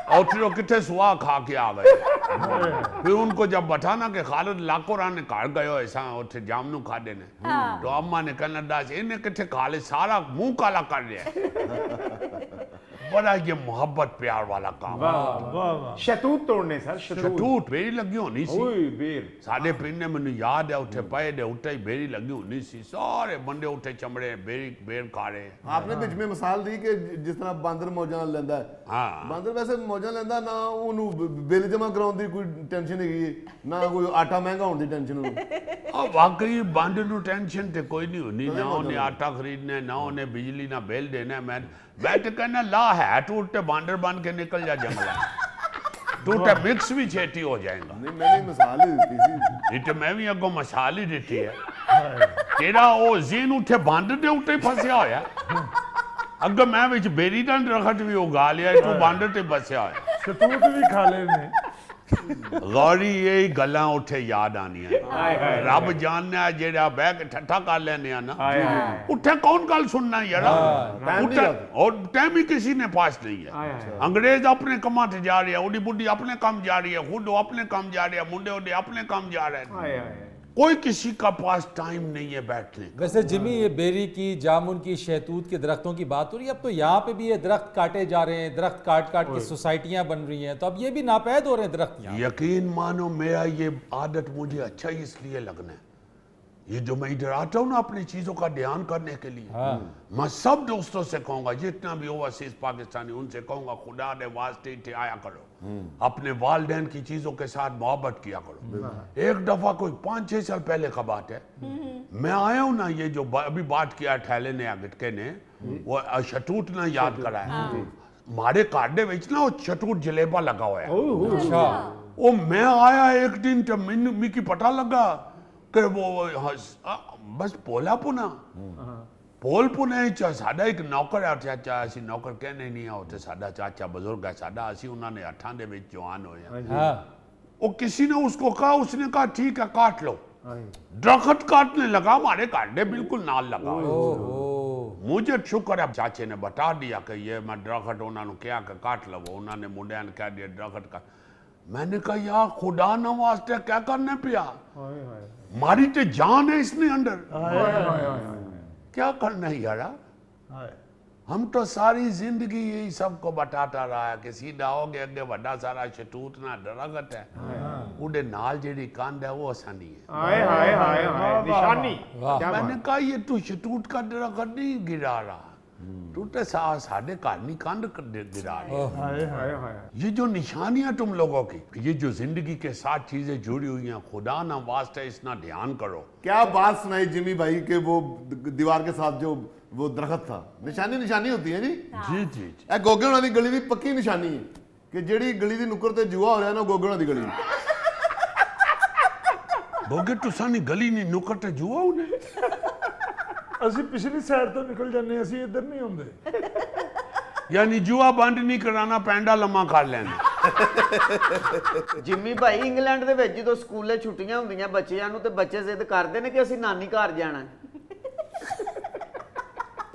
और फिर वो कितने सुहा खा के आ गए। फिर उनको जब बताना कि खालिद लाकोरा ने घर गयो ऐसा उठे जामनू खा देने, तो अम्मा ने कहना दास इन्हें कितने खालिद सारा मुंह काला कर दिया। बड़ा ये मोहब्बत प्यार वाला काम। शतूत तोड़ने सर, शतूत बेरी लगी होनी सी, ओए बेर, साडे पिंड ने मैंने याद है उठे पे दे उठे ही बेरी लगी होनी सी, सारे बंदे उठे चमड़े बेरी बेर खा रहे। आपने बीच में मिसाल दी कि जिस तरह बांदर मौजा लेंदा है, हाँ बांदर वैसे मौजा लेंदा ना, ਉਹਨੂੰ ਬਿੱਲ ਜਮਾ ਕਰਾਉਣ ਦੀ ਕੋਈ ਟੈਨਸ਼ਨ ਹੈਗੀ, ਨਾ ਕੋਈ ਆਟਾ ਮਹਿੰਗਾ ਹੋਣ ਦੀ ਟੈਨਸ਼ਨ ਉਹਨੂੰ। वाकई बांदर ਨੂੰ ਟੈਨਸ਼ਨ ਤੇ ਕੋਈ ਨਹੀਂ ਹੋਣੀ, ਨਾ ਉਹਨੇ ਆਟਾ ਖਰੀਦਣਾ, ਨਾ ਉਹਨੇ ਬਿਜਲੀ ਨਾ ਬਿੱਲ ਦੇਣਾ। मैं तो कहना ला है टूट ते बांदर बन के निकल जा जंगला, टूटे मिक्स भी छेती हो जाएगा। नहीं मैंने मिसाल ही दी थी, नहीं तो मैं भी अगो मिसाल ही देती है। तेरा वो जीन उठे बांदर दे उठे फंसिया होया, अगर मैं विच बेरी दा रखट भी उगा लिया, तू बांदर ते बसिया होया। शतूत भी खा लेने। गौरी यही गल्लां उत्थे याद आनियां रब जानना जेड़ा बह के ठट्ठा कर लेने आ ना उत्थे कौन गल सुनना यारा और टाइम ही किसी ने पास नहीं है। अंग्रेज अपने कमा ते जा रहे हैं, ओडी बुढ़ी अपने काम जा रही है, खुद अपने काम जा रहे हैं, मुंडे ओडे अपने काम जा रहे हैं, कोई किसी का पास टाइम नहीं है बैठने। वैसे जिमी, ये बेरी की, जामुन की, शहतूत के दरख्तों की बात हो रही है, अब तो यहाँ पे भी ये दरख्त काटे जा रहे हैं, दरख्त काट काट के सोसाइटियां बन रही हैं, तो अब ये भी नापैद हो रहे हैं दरख्त यहाँ। यकीन मानो मेरा ये आदत मुझे अच्छा इसलिए लगना है, ये जो मैं इधर आता हूँ ना अपनी चीजों का ध्यान करने के लिए, मैं सब दोस्तों से कहूंगा जितना भी ओवरसीज पाकिस्तानी उनसे कहूंगा खुदा ने वास्ते इत्थे आया करो, अपने वालदैन की चीजों के साथ मोहब्बत किया करो। एक दफा कोई 5-6 साल पहले का बात है, मैं आया हूँ ना, ये जो अभी बात किया ठहले ने अगटके ने वो शतूत ना याद कराया, हमारे कार्डे विच ना वो शतूत जलेबा लगा हुआ है। अच्छा, वो मैं आया एक दिन तो मिकी पता लगा कि वो बस पोला पुना पोल पुने साडा एक नौकर है चाचा, असी नौकर कहने नहीं आओ, साडा चाचा बुजुर्ग है साडा, असी उन्होंने 8 दे विच जवान होए। वो किसी ने उसको कहा, उसने कहा ठीक है काट लो, दरख्त काटने लगा, हमारे काटने बिल्कुल नाल लगा। मुझे शुक्र है चाचे ने बता दिया कि ये मैं दरख्त उन्होंने क्या काट लो, उन्होंने मुंडिया ने कह दिया दरख्त का। मैंने कहा यार खुदा न वास्ते क्या करने पिया, मारी तो जान है इसने अंदर, क्या करना है यारा। हम तो सारी जिंदगी यही सबको बताता रहा है कि सीधा हो गया अगे बड़ा सारा शतूत ना दरख्त है, उड़े नाल जेडी कंध है वो आसानी है निशानी। मैंने कहा ये तू शतूत का दरख्त नहीं गिरा रहा, तू तो साढ़े घर नहीं कंध गिरा रही। ये जो निशानियां तुम लोगों की, ये जो जिंदगी के साथ चीजें जुड़ी हुई हैं, खुदा ना वास्ते इसना ध्यान करो। क्या बात सुनाई जिमी भाई के वो दीवार के साथ जो वो दरख्त था, निशानी होती है जी। जी जी जी, ਇਹ ਗੋਗੇ ਹੋਣਾ ਦੀ ਗਲੀ ਦੀ ਪੱਕੀ ਨਿਸ਼ਾਨੀ ਹੈ ਕਿ ਜਿਹੜੀ ਗਲੀ ਦੀ ਨੁੱਕਰ ਤੇ ਜੂਆ ਹੋ ਰਿਹਾ ਨਾ, ਗੋਗੇ ਹੋਣਾ ਦੀ ਗਲੀ। बोगे तुसा नहीं गली नहीं नुक्कड़ ते जुआ उन्हें। ਅਸੀਂ ਪਿਛਲੀ ਸਾਈਡ ਤੋਂ ਨਿਕਲ ਜਾਂਦੇ, ਅਸੀਂ ਇੱਧਰ ਨਹੀਂ ਆਉਂਦੇ। यानी जुआ बंद नहीं कराना, पैंडा लम्मा कर लेना। ਜਿੰਮੀ ਭਾਈ ਇੰਗਲੈਂਡ ਦੇ ਵਿੱਚ ਜਦੋਂ ਸਕੂਲੇ ਛੁੱਟੀਆਂ ਹੁੰਦੀਆਂ ਬੱਚਿਆਂ ਨੂੰ ਤੇ ਬੱਚੇ ਜ਼ਿੱਦ ਕਰਦੇ ਨੇ ਕਿ ਅਸੀਂ ਨਾਨੀ ਘਰ ਜਾਣਾ।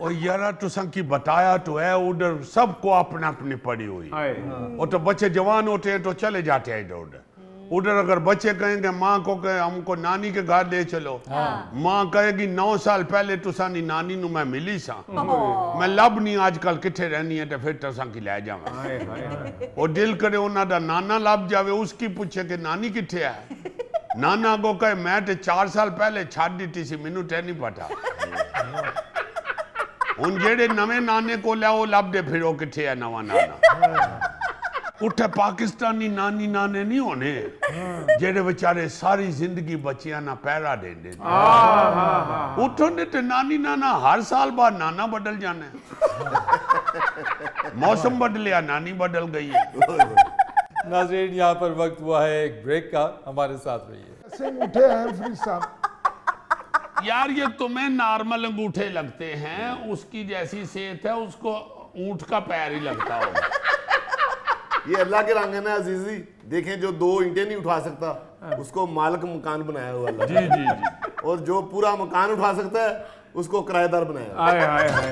और यारा तुसा की बताया तो है, उधर सबको अपना अपनी पड़ी हुई, और तो बच्चे जवान होते हैं तो चले जाते हैं इधर उधर। उधर अगर बच्चे कहेंगे माँ को कहे हमको नानी के घर ले चलो, माँ कहेगी 9 साल पहले तुसानी नानी नु मैं मिली सा, मैं लब नहीं आजकल किथे रहनी है, तो फिर तुसा की ले जावा। और दिल करे उन्हों दा नाना लब जावे, उसकी पूछे कि नानी किथे है, नाना को कहे मैं तो 4 साल पहले छड़ दी सी, मैनू ते नहीं पता। हुण जेड़े नवे नाने को लिया वो लभदे फिरो किथे है नवा नाना। उठे पाकिस्तानी नानी नाने नहीं होने जेड़े बेचारे सारी जिंदगी बच्चियां ना पैरा देंदे। उठो ने ते नानी नाना हर साल बाद नाना बदल जाना है। मौसम बदलिया, नानी बदल गई है। नाज़रीन, यहाँ पर वक्त हुआ है एक ब्रेक का, हमारे साथ रहिए। ऐसे अंगूठे हैं फरीद साहब। यार ये तुम्हें नॉर्मल अंगूठे लगते हैं, उसकी जैसी सेहत है उसको ऊंट का पैर ही लगता होगा। ये अल्लाह के रंग है ना अजीजी, देखें जो 2 ईंटें नहीं उठा सकता उसको मालिक मकान बनाया हुआ अल्लाह। जी जी जी, और जो पूरा मकान उठा सकता है उसको किराएदार बनाया। हाय हाय हाय।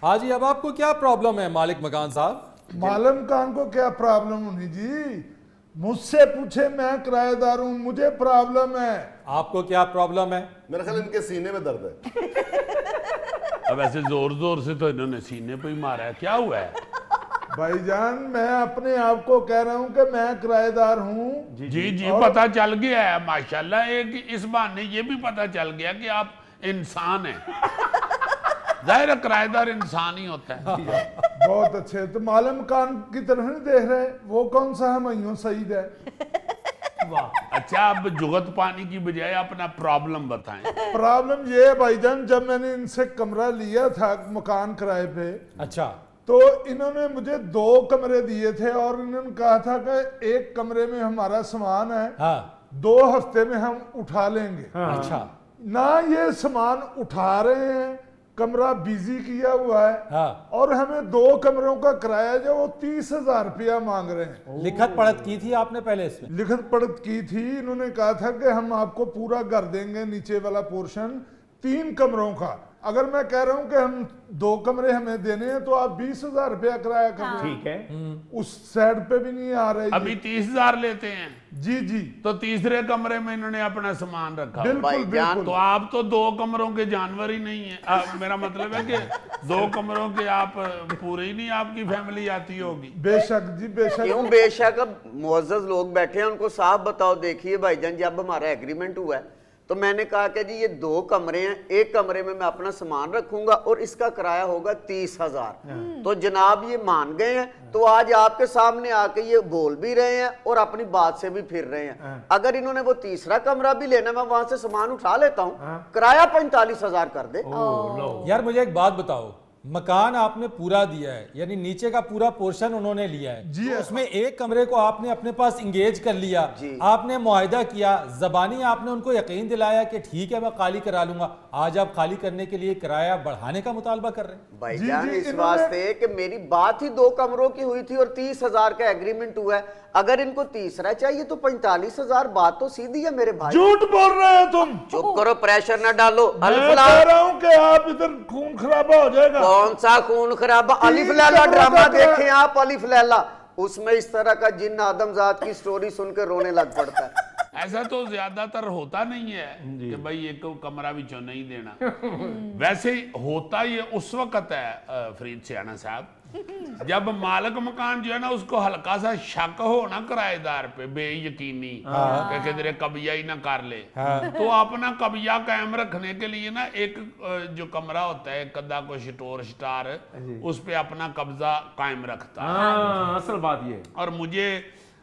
हाँ जी, अब आपको क्या प्रॉब्लम है मालिक मकान साहब? मालम खान को क्या प्रॉब्लम होनी जी, मुझसे पूछे, मैं किराएदार हूं, मुझे प्रॉब्लम है। आपको क्या प्रॉब्लम है? मेरा ख्याल इनके सीने में दर्द है। अब ऐसे जोर जोर से तो इन्होंने सीने पे ही मारा है, क्या हुआ है? भाईजान मैं अपने आप को कह रहा हूं कि मैं किराएदार हूं। जी जी, पता चल गया है माशाल्लाह, एक इस बहाने ये भी पता चल गया कि आप इंसान हैं। जाहिर है किराएदार इंसान ही होता है। बहुत अच्छे, तो मालम खान की तरफ नहीं देख रहे, वो कौन सा हमयों सईद है? अच्छा, अब जुगत पानी की बजाय अपना प्रॉब्लम बताएं। प्रॉब्लम ये है भाईजान, जब मैंने इनसे कमरा लिया था मकान किराए पे, अच्छा, तो इन्होंने मुझे 2 कमरे दिए थे और इन्होंने कहा था कि एक कमरे में हमारा सामान है, हाँ, 2 हफ्ते में हम उठा लेंगे। अच्छा, ना ये सामान उठा रहे हैं, कमरा बिजी किया हुआ है हाँ। और हमें 2 कमरों का किराया जो वो 30,000 रुपया मांग रहे हैं। लिखत पढ़त की थी आपने पहले इसमें? लिखत पढ़त की थी, इन्होंने कहा था कि हम आपको पूरा घर देंगे, नीचे वाला पोर्शन 3 कमरों का। अगर मैं कह रहा हूं कि हम 2 कमरे हमें देने हैं तो आप 20,000 रुपया किराया कर ठीक है। उस साइड पे भी नहीं आ रहे अभी 30,000 लेते हैं, जी जी तो तीसरे कमरे में इन्होंने अपना सामान रखा हुआ। बिल्कुल बिल्कुल। तो आप तो 2 कमरों के जानवर ही नहीं है। मेरा मतलब है कि 2 कमरों के आप पूरे ही नहीं, आपकी फैमिली आती होगी। बेशक जी बेशक। क्यों बेशक? अब मुअज़्ज़ज़ लोग बैठे हैं, उनको साफ बताओ। देखिए भाईजान, जब हमारा एग्रीमेंट हुआ है तो मैंने कहा कि जी ये 2 कमरे हैं, एक कमरे में मैं अपना सामान रखूंगा और इसका किराया होगा 30,000। तो जनाब ये मान गए हैं, तो आज आपके सामने आके ये बोल भी रहे हैं और अपनी बात से भी फिर रहे हैं। अगर इन्होंने वो तीसरा कमरा भी लेना, मैं वहां से सामान उठा लेता हूँ, किराया 45,000 कर दे। यार मुझे एक बात बताओ, मकान आपने पूरा दिया है, यानी नीचे का पूरा पोर्शन उन्होंने लिया है जी, तो उसमें एक कमरे को आपने अपने पास इंगेज कर लिया, आपने मुआहिदा किया, जबानी आपने उनको यकीन दिलाया कि ठीक है मैं खाली करा लूंगा। आज आप खाली करने के लिए किराया बढ़ाने का मुतालबा कर रहे हैं। भाईजान जी, इस इन्होंने- वास्ते कि मेरी बात ही 2 कमरों की हुई थी और 30,000 का एग्रीमेंट हुआ है। अगर इनको तीसरा चाहिए तो 45,000। बात तो सीधी है मेरे भाई। झूठ बोल रहे हो तुम। चुप करो, प्रेशर ना डालो। मैं कह रहा हूं कि आप इधर खून खराबा हो जाएगा। कौन सा खून खराबा? अलिफ लैला ड्रामा देखें आप, अलिफ लैला, उसमें इस तरह का जिन्न आदमजात की स्टोरी सुनकर रोने लग पड़ता है। ऐसा तो ज्यादातर होता नहीं है कि भाई एक कमरा भी नहीं देना। वैसे होता ये उस वक्त है फरीद सियाना साहब, जब मालिक मकान जो है ना उसको हल्का सा शक हो ना किराएदार पे, बेयकीनी कि किधरे कब्जा ही ना कर ले, तो अपना कब्जा कायम रखने के लिए ना एक जो कमरा होता है कदा को स्टोर स्टार, उस पे अपना कब्जा कायम रखता है। हाँ, असल बात ये। और मुझे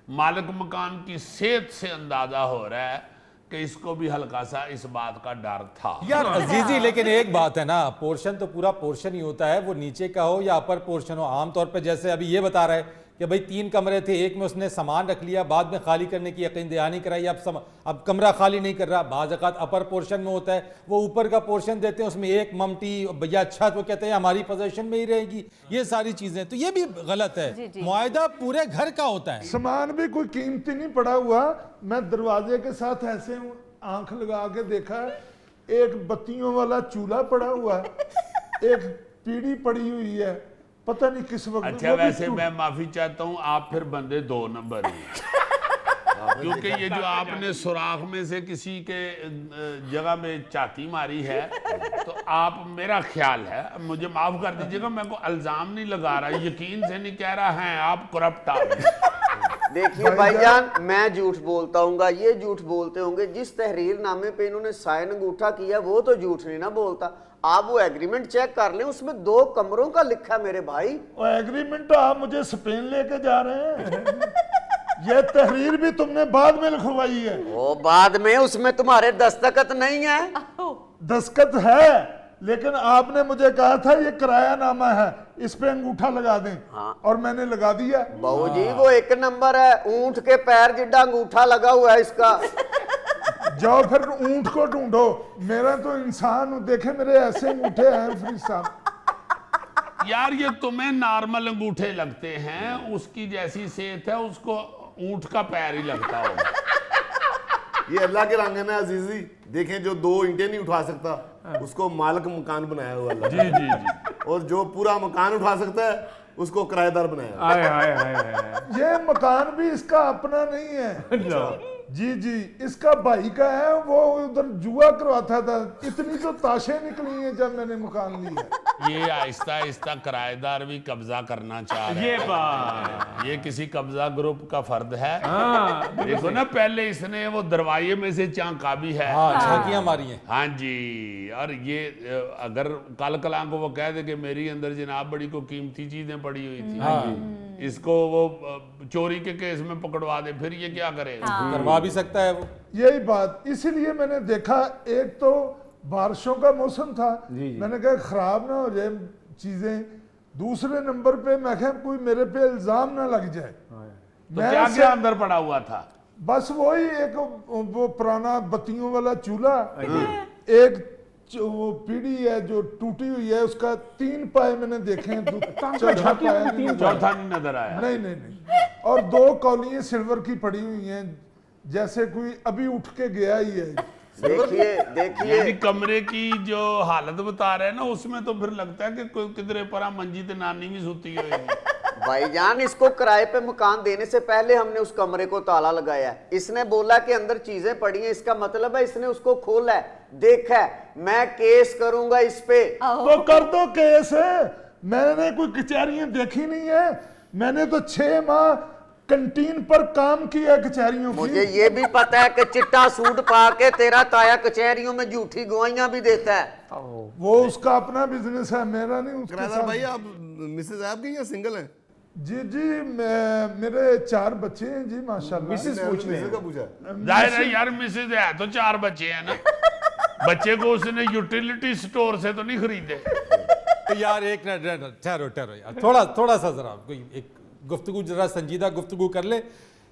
मालिक मकान की सेहत से अंदाजा हो रहा है कि इसको भी हल्का सा इस बात का डर था। यार अजीजी, लेकिन एक बात है ना, पोर्शन तो पूरा पोर्शन ही होता है, वो नीचे का हो या अपर पोर्शन हो। आमतौर पे जैसे अभी ये बता रहे हैं कि भाई 3 कमरे थे, एक में उसने सामान रख लिया, बाद में खाली करने की यकीन दहानी कराई, अब कमरा खाली नहीं कर रहा। बाज़ औक़ात अपर पोर्शन में होता है, वो ऊपर का पोर्शन देते हैं, उसमें एक ममटी भैया छत, वो कहते हैं हमारी पोजीशन में ही रहेगी। ये सारी चीज़ें तो ये भी गलत है। मुआहिदा पूरे घर का होता है। सामान भी कोई कीमती नहीं पड़ा हुआ। मैं दरवाजे के साथ ऐसे आंख लगा के देखा, एक बत्तियों वाला चूल्हा पड़ा हुआ है, एक पीढ़ी पड़ी हुई है, पता नहीं किस वक्त। अच्छा, वैसे मैं माफी चाहता हूँ, आप फिर बंदे 2 नंबर ही, क्योंकि ये जो आपने सुराख में से किसी के जगह में चाती मारी है, तो आप, मेरा ख्याल है, मुझे माफ कर दीजिएगा, मैं को इल्जाम नहीं लगा रहा, यकीन से नहीं कह रहा है, आप करप्ट आदमी। देखिए भाईजान, मैं झूठ बोलता हूँ, ये झूठ बोलते होंगे। जिस तहरीर नामे पे इन्होंने साइन अंगूठा किया वो तो झूठ नहीं ना बोलता। आप वो एग्रीमेंट चेक कर लें, उसमें 2 कमरों का लिखा है मेरे भाई। वो एग्रीमेंट तो आप मुझे स्पेन लेके जा रहे हैं। ये तहरीर भी तुमने बाद में लिखवाई है। वो बाद में, उसमें तुम्हारे दस्तखत नहीं है। दस्तखत है, लेकिन आपने मुझे कहा था ये किराया नामा है, इस पे अंगूठा लगा दें। और मैंने लगा दिया। बहू जी वो 1 नंबर है, ऊंट के पैर जिड्डा अंगूठा लगा हुआ है इसका। जाओ फिर ऊंट को ढूंढो, मेरा तो इंसान हूं, देखे मेरे ऐसे अंगूठे हैं फरीद साहब। यार ये तुम्हें नॉर्मल अंगूठे लगते हैं, उसकी जैसी सेहत है उसको ऊंट का पैर ही लगता होगा। ये अल्लाह के रंग है ना अजीजी। देखें, जो 2 ईंटें नहीं उठा सकता उसको मालिक मकान बनाया हुआ अल्लाह। जी जी जी। और जो पूरा मकान उठा सकता है उसको किराएदार बनाया। आए हाय हाय हाय। ये मकान भी इसका अपना नहीं है। जी जी, इसका भाई का है, वो उधर जुआ करवाता था। इतनी तो ताशें निकली हैं जब मैंने मकान लिया। ये आहिस्ता आहिस्ता किराएदार भी कब्जा करना चाह रहे ये हैं। बात। ये किसी कब्जा ग्रुप का फर्द है। हाँ, देखो ना, पहले इसने वो दरवाजे में से चांका भी है। हाँ, झांकियां मारी हैं। हाँ जी। और ये अगर कल कला को वो कह दे कि मेरी अंदर जनाब बड़ी को कीमती चीजें पड़ी हुई थी, इसको वो चोरी के केस में पकड़वा दे, फिर ये क्या करेगा? करवा भी सकता है वो। यही बात, इसीलिए मैंने देखा, एक तो बारिशों का मौसम था, मैंने कहा खराब ना हो जाए चीजें। दूसरे नंबर पे मैं कहा कोई मेरे पे इल्जाम ना लग जाए। तो क्या क्या अंदर पड़ा हुआ था? बस वही एक वो पुराना बत्तियों वाला चूल्हा, एक वो पीढ़ी है जो टूटी हुई है, उसका 3 पाए मैंने देखे हैं, चौथा झांकी पाया में नहीं 3 नजर चौथा नहीं नजर आया। नहीं नहीं नहीं। और 2 कौलियां सिल्वर की पड़ी हुई हैं, जैसे कोई अभी उठ के गया ही है। देखिए यानी देखिए कमरे की जो हालत बता रहे हैं ना, उसमें तो फिर लगता है कि कोई किधरे परा मंजी ते नानी भी सोती होगी। भाईजान, इसको किराए पे मकान देने से पहले हमने उस कमरे को ताला लगाया है। इसने बोला कि अंदर चीजें पड़ी हैं, इसका मतलब है इसने उसको खोला है, देखा है। मैं केस करूंगा इस पे। तो कर दो केस। मैंने कोई कचहरियां देखी नहीं है, मैंने तो 6 माह कंटीन पर काम किया कचहरियों मुझे की। ये भी पता है कि चिट्टा सूट पा के तेरा ताया कचहरियों में झूठी गवाहियां भी देता है। वो उसका अपना बिजनेस है, मेरा नहीं। उसके किराएदार साथ भाई, आप मिसेज आपकी या सिंगल हैं? जी जी, मेरे 4 बच्चे हैं जी, माशाल्लाह। मिसेस पूछ रहे हैं। का पूछा। जाहिर है यार, मिसेज है तो 4 बच्चे हैं ना। बच्चे को उसने यूटिलिटी स्टोर से तो नहीं खरीदे। यार एक मिनट ठहरो यार, थोड़ा सा जरा कोई एक गुफ्तगू, जरा संजीदा गुफ्तगू कर ले।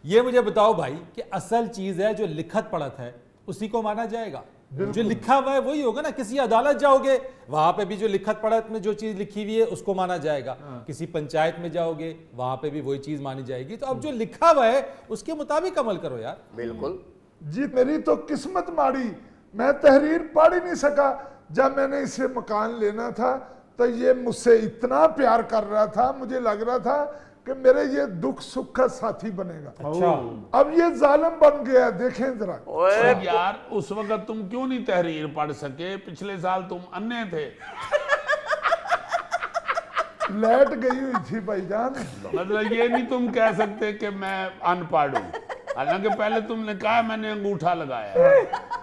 ये मुझे बताओ भाई कि असल चीज है जो लिखत पढ़त है उसी को माना जाएगा? जो लिखा हुआ है वही होगा ना। किसी अदालत जाओगे वहां पे भी जो लिखत पढ़त में जो चीज लिखी हुई है उसको माना जाएगा। किसी पंचायत में जाओगे वहां पे भी वही चीज मानी जाएगी। तो अब जो लिखा हुआ है उसके मुताबिक अमल करो यार। बिल्कुल जी, मेरी तो किस्मत माड़ी, मैं तहरीर पढ़ ही नहीं सका। जब मैंने इसे मकान लेना था तो ये मुझसे इतना प्यार कर रहा था, मुझे लग रहा था कि मेरे ये दुख सुख का साथी बनेगा। अच्छा, अब ये जालिम बन गया, देखें जरा। ओए तो यार उस वक्त तुम क्यों नहीं तहरीर पढ़ सके? पिछले साल तुम अन्ने थे। लाइट गई हुई थी भाईजान। मतलब ये नहीं तुम कह सकते कि मैं अनपढ़ हूँ, हालांकि पहले तुमने कहा मैंने अंगूठा लगाया।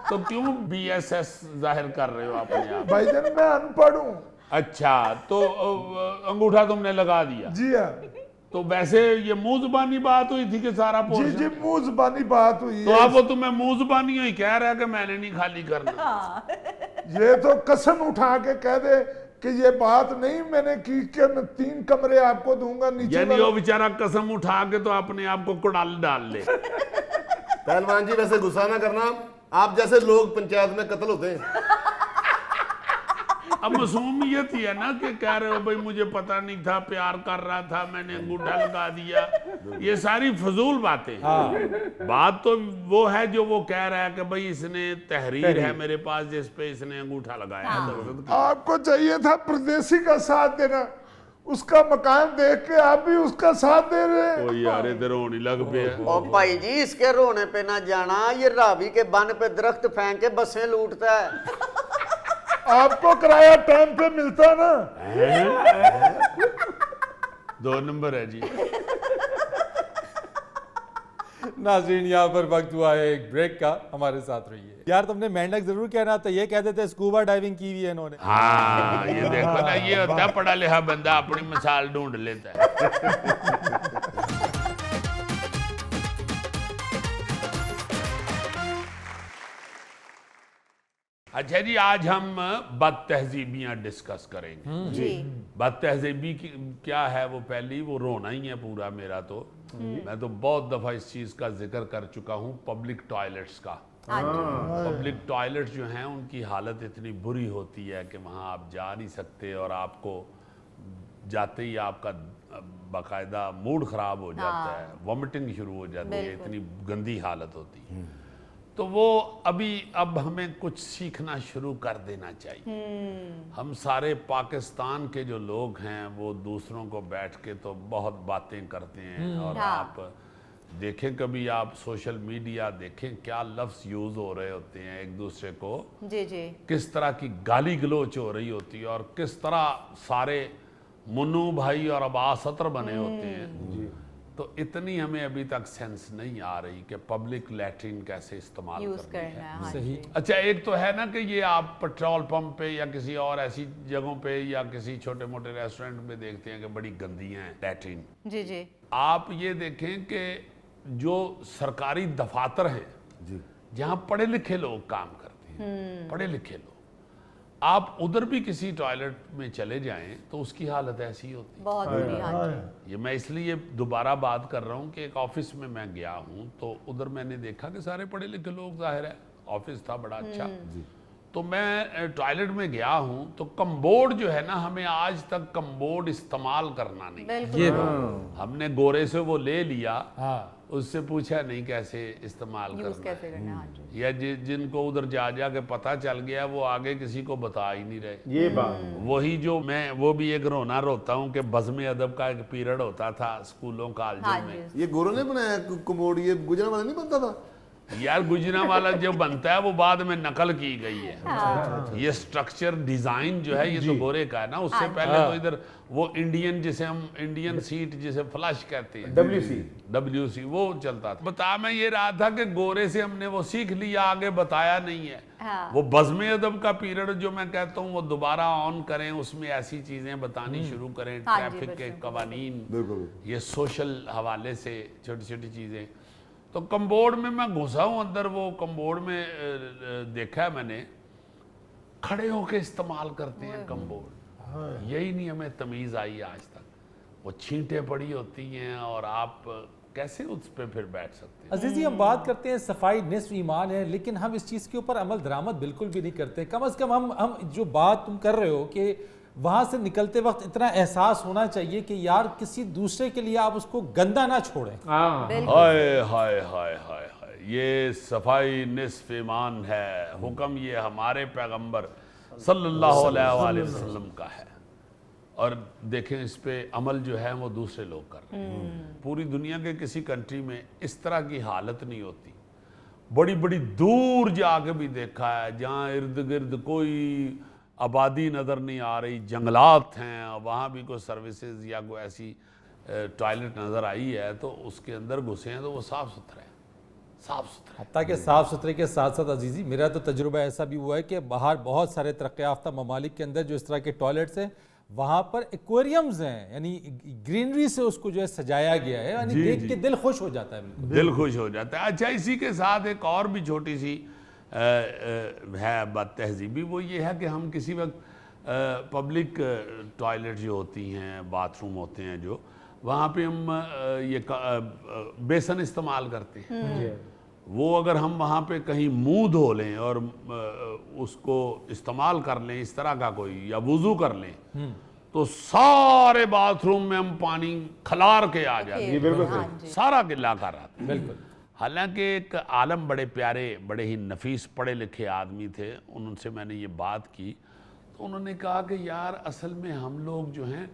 तो क्यों BSS जाहिर कर रहे हो अपने आप? भाईजान मैं अनपढ़ हूँ। अच्छा, तो अंगूठा तुमने लगा दिया। जी हाँ तो वैसे ये मुंह जुबानी बात हुई थी कि सारा जी पोर्शन? जी, मुंह जुबानी बात हुई तो है। अब वो तुम्हें मुंह जुबानी ही कह रहा है कि मैंने नहीं खाली करना। ये तो कसम उठा के कह दे कि ये बात नहीं मैंने की कि मैं 3 कमरे आपको दूंगा नीचे यानी वाला। वो बेचारा कसम उठा के तो अपने आप को कुड़ाल डाल ले। पहलवान जी, वैसे गुस्सा ना करना, आप जैसे लोग पंचायत में कत्ल होते हैं। अब मासूमियत ही है ना कि कह रहे हो भाई मुझे पता नहीं था, प्यार कर रहा था, मैंने अंगूठा लगा दिया। ये सारी फजूल बातें हैं। बात तो वो है जो वो कह रहा है कि भाई इसने तहरीर है मेरे पास जिस पे इसने अंगूठा लगाया है। आपको चाहिए था परदेसी का साथ देना, उसका मकान देख के आप भी उसका साथ दे रहे हैं। ओ यार इधर होने लग पे है। ओ भाई जी, इसके रोने पे ना जाना, ये रावी के बन पे दरख्त फेंक के बसें लूटता है। आपको किराया टाइम पे मिलता ना। 2 नंबर है जी। नाज़रीन, यहाँ पर वक्त हुआ है एक ब्रेक का, हमारे साथ रहिए। यार तुमने मेंढक जरूर कहना था, ये कहते थे स्कूबा डाइविंग की हुई है इन्होंने। हाँ ये देखो ना, ये होता है पढ़ा लिखा बंदा अपनी मिसाल ढूंढ लेता है। अच्छा जी, आज हम बद तहजीबियाँ डिस्कस करेंगे। जी बद तहजीबी की क्या है? वो पहली वो रोना ही है पूरा मेरा। तो मैं तो बहुत दफ़ा इस चीज़ का जिक्र कर चुका हूँ, पब्लिक टॉयलेट्स का। पब्लिक टॉयलेट्स जो हैं उनकी हालत इतनी बुरी होती है कि वहाँ आप जा नहीं सकते और आपको जाते ही आपका बाकायदा मूड ख़राब हो जाता है, वॉमिटिंग शुरू हो जाती है, इतनी गंदी हालत होती है। तो वो अब हमें कुछ सीखना शुरू कर देना चाहिए। हम सारे पाकिस्तान के जो लोग हैं वो दूसरों को बैठ के तो बहुत बातें करते हैं। और आप देखें, कभी आप सोशल मीडिया देखें, क्या लफ्ज़ यूज़ हो रहे होते हैं एक दूसरे को, जी जी, किस तरह की गाली गलोच हो रही होती है और किस तरह सारे मुन्नू भाई और अब्बास सत्र बने होते हैं। तो इतनी हमें अभी तक सेंस नहीं आ रही कि पब्लिक लैट्रिन कैसे इस्तेमाल यूज करनी करना है। है। हाँ सही। जी। अच्छा, एक तो है ना कि ये आप पेट्रोल पंप पे या किसी और ऐसी जगहों पे या किसी छोटे मोटे रेस्टोरेंट में देखते हैं कि बड़ी गंदियां हैं लैट्रिन। जी जी, आप ये देखें कि जो सरकारी दफातर हैं जहाँ पढ़े लिखे लोग काम करते हैं, पढ़े लिखे लोग, आप उधर भी किसी टॉयलेट में चले जाएं तो उसकी हालत ऐसी होती है। बहुत बुरी। हाँ जी, ये मैं इसलिए दोबारा बात कर रहा हूँ कि एक ऑफिस में मैं गया हूँ तो उधर मैंने देखा कि सारे पढ़े लिखे लोग, जाहिर है ऑफिस था बड़ा अच्छा, तो मैं टॉयलेट में गया हूँ तो कम्बोर्ड जो है ना, हमें आज तक कम्बोर्ड इस्तेमाल करना नहीं। बिल्कुल। ये बात। हमने गोरे से वो ले लिया, हाँ उससे पूछा नहीं कैसे इस्तेमाल यूज करना कैसे है। करना है, हाँ जी। या जिनको उधर जा के पता चल गया वो आगे किसी को बता ही नहीं रहे। ये बात वही जो मैं वो भी एक रोना रोता हूँ कि बज़्म अदब का एक पीरियड होता था स्कूलों हाँ कॉलेजों में। जी। ये गोरों ने बनाया कमोड, ये गुजरा वाला नहीं बनता था। यार गुजरांवाला जो बनता है वो बाद में नकल की गई है। ये स्ट्रक्चर डिजाइन जो है ये तो गोरे का है ना, उससे पहले तो इधर वो इंडियन, जिसे हम इंडियन सीट जिसे फ्लश कहते हैं, WC वो चलता था। बता मैं ये रहा था कि गोरे से हमने वो सीख लिया, आगे बताया नहीं है। हाँ। वो बज़्म अदब का पीरियड जो मैं कहता हूँ वो दोबारा ऑन करें, उसमें ऐसी चीजें बतानी शुरू करें, हाँ जी, ट्रैफिक के बिल्कुल। कवानीन, बिल्कुल। ये सोशल हवाले से छोटी छोटी चीजें। तो कम्बोर्ड में मैं घुसा हूँ अंदर, वो कम्बोर्ड में देखा है मैंने, खड़े होके इस्तेमाल करते हैं कम्बोर्ड। यही नहीं हमें तमीज़ आई आज तक। वो छींटें पड़ी होती हैं और आप कैसे उस पर फिर बैठ सकते हैं। अजीज़ जी, हम बात करते हैं सफाई निस्फ ईमान है, लेकिन हम इस चीज़ के ऊपर अमल दरामद बिल्कुल भी नहीं करते। कम से कम हम जो बात तुम कर रहे हो कि वहाँ से निकलते वक्त इतना एहसास होना चाहिए कि यार किसी दूसरे के लिए आप उसको गंदा ना छोड़ें। हाँ बिल्कुल। हाय हाय हाय हाय हाय, ये सफाई निस्फ ईमान है। हुक्म ये हमारे पैगंबर सल्लल्लाहु अलैहि वसल्लम का है। और देखें इस पे अमल जो है वो दूसरे लोग कर रहे हैं। पूरी दुनिया के किसी कंट्री में इस तरह की हालत नहीं होती। बड़ी बड़ी दूर जाके भी देखा है जहाँ इर्द गिर्द कोई आबादी नज़र नहीं आ रही, जंगलात हैं, वहाँ भी कोई सर्विसेज या कोई ऐसी टॉयलेट नज़र आई है तो उसके अंदर घुसे हैं तो वो साफ़ सुथरा है, साफ़ सुथरा है। हत्ता के साफ़ सुथरे के साथ साथ अजीज़ी, मेरा तो तजुर्बा ऐसा भी हुआ है कि बाहर बहुत सारे तरक्की याफ्ता ममालिक के अंदर जो इस तरह के टॉयलेट्स हैं वहाँ पर एक्वेरियम्स हैं, यानी ग्रीनरी से उसको जो है सजाया गया है, यानी देख के दिल खुश हो जाता है। बिल्कुल दिल खुश हो जाता है। अच्छा, इसी के साथ एक और भी छोटी सी है बात तहजीबी, वो ये है कि हम किसी वक्त पब्लिक टॉयलेट जो होती हैं, बाथरूम होते हैं जो, वहाँ पे हम ये बेसन इस्तेमाल करते हैं। वो अगर हम वहाँ पे कहीं मुंह धो लें और उसको इस्तेमाल कर लें इस तरह का कोई, या वुजू कर लें, तो सारे बाथरूम में हम पानी खलार के आ जाते हैं, हाँ जी। सारा गिला कर आता है। बिल्कुल। हालांकि एक आलम बड़े प्यारे, बड़े ही नफीस पढ़े लिखे आदमी थे, उनसे मैंने ये बात की तो उन्होंने कहा कि यार असल में हम लोग जो हैं,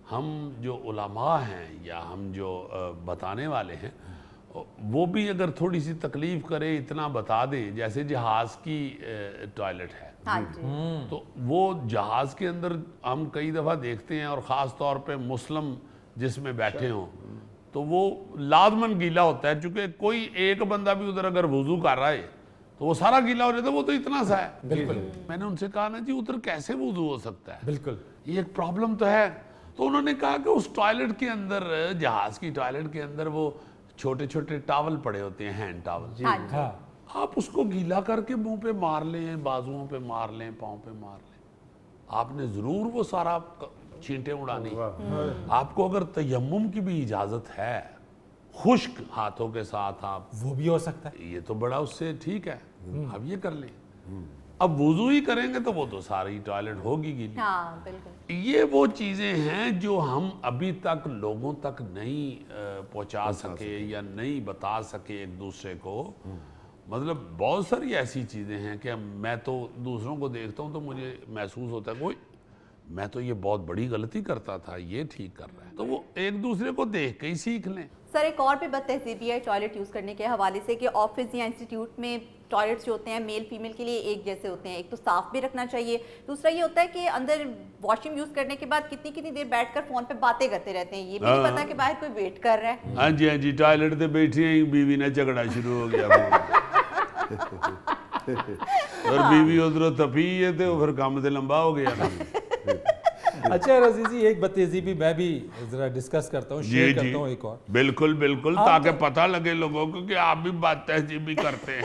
हम जो उलमा हैं या हम जो बताने वाले हैं, वो भी अगर थोड़ी सी तकलीफ करे, इतना बता दें, जैसे जहाज़ की टॉयलेट है, हाँ जी। तो वो जहाज़ के अंदर हम कई दफ़ा देखते हैं, और ख़ास तौर पे मुस्लिम जिसमें बैठे हों तो वो लाजमन गीला होता है, चूँकि कोई एक बंदा भी उधर अगर वुजू कर रहा है तो वो सारा गीला हो जाता है, वो तो इतना सा है। बिल्कुल। मैंने उनसे कहा ना जी उधर कैसे वुजू हो सकता है, बिल्कुल। ये एक प्रॉब्लम तो है। तो उन्होंने कहा कि उस टॉयलेट के अंदर, जहाज़ की टॉयलेट के अंदर वो छोटे छोटे टॉवल पड़े होते हैं, हैंड टॉवल, हाँ जी। हाँ, आप उसको गीला करके मुंह पे मार लें, बाजुओं पे मार लें, पाँव पे मार लें, आपने ज़रूर वो सारा छींटे उड़ानी। आपको अगर तयम्मुम की भी इजाज़त है, खुश्क हाथों के साथ आप, वो भी हो सकता है। ये तो बड़ा उससे ठीक है, अब ये कर लें। अब वुजू ही करेंगे तो वो तो सारी टॉयलेट होगी गीली। हाँ बिल्कुल। ये वो चीज़ें हैं जो हम अभी तक लोगों तक नहीं पहुंचा सके या नहीं बता सके एक दूसरे को। मतलब बहुत सारी ऐसी चीज़ें हैं कि मैं तो दूसरों को देखता हूं तो मुझे महसूस होता है कोई, मैं तो ये बहुत बड़ी गलती करता था, ये ठीक कर रहा है, तो वो एक दूसरे को देख के ही सीख लें। सर एक और भी बदतहजीबी है टॉयलेट यूज़ करने के हवाले से कि ऑफिस या इंस्टीट्यूट में टॉयलेट्स जो होते हैं मेल फीमेल के लिए एक जैसे होते हैं। एक तो साफ भी रखना चाहिए, दूसरा ये होता है कि अंदर वॉशरूम यूज़ करने के बाद कितनी कितनी देर बैठकर फ़ोन पे बातें करते रहते हैं, ये भी नहीं पता कि बाहर कोई वेट कर रहा है। हाँ जी, टॉयलेट पे बैठे ही बीवी ने झगड़ा शुरू हो गया और बीवी उधरों तपी है तो फिर काम से लंबा हो गया। अच्छा रजीजी, एक बदतहजीबी मैं भी जरा डिस्कस करता हूँ, शेयर करता हूँ एक और। बिल्कुल बिल्कुल, ताकि पता लगे लोगों को कि आप भी बात तहजीबी करते हैं।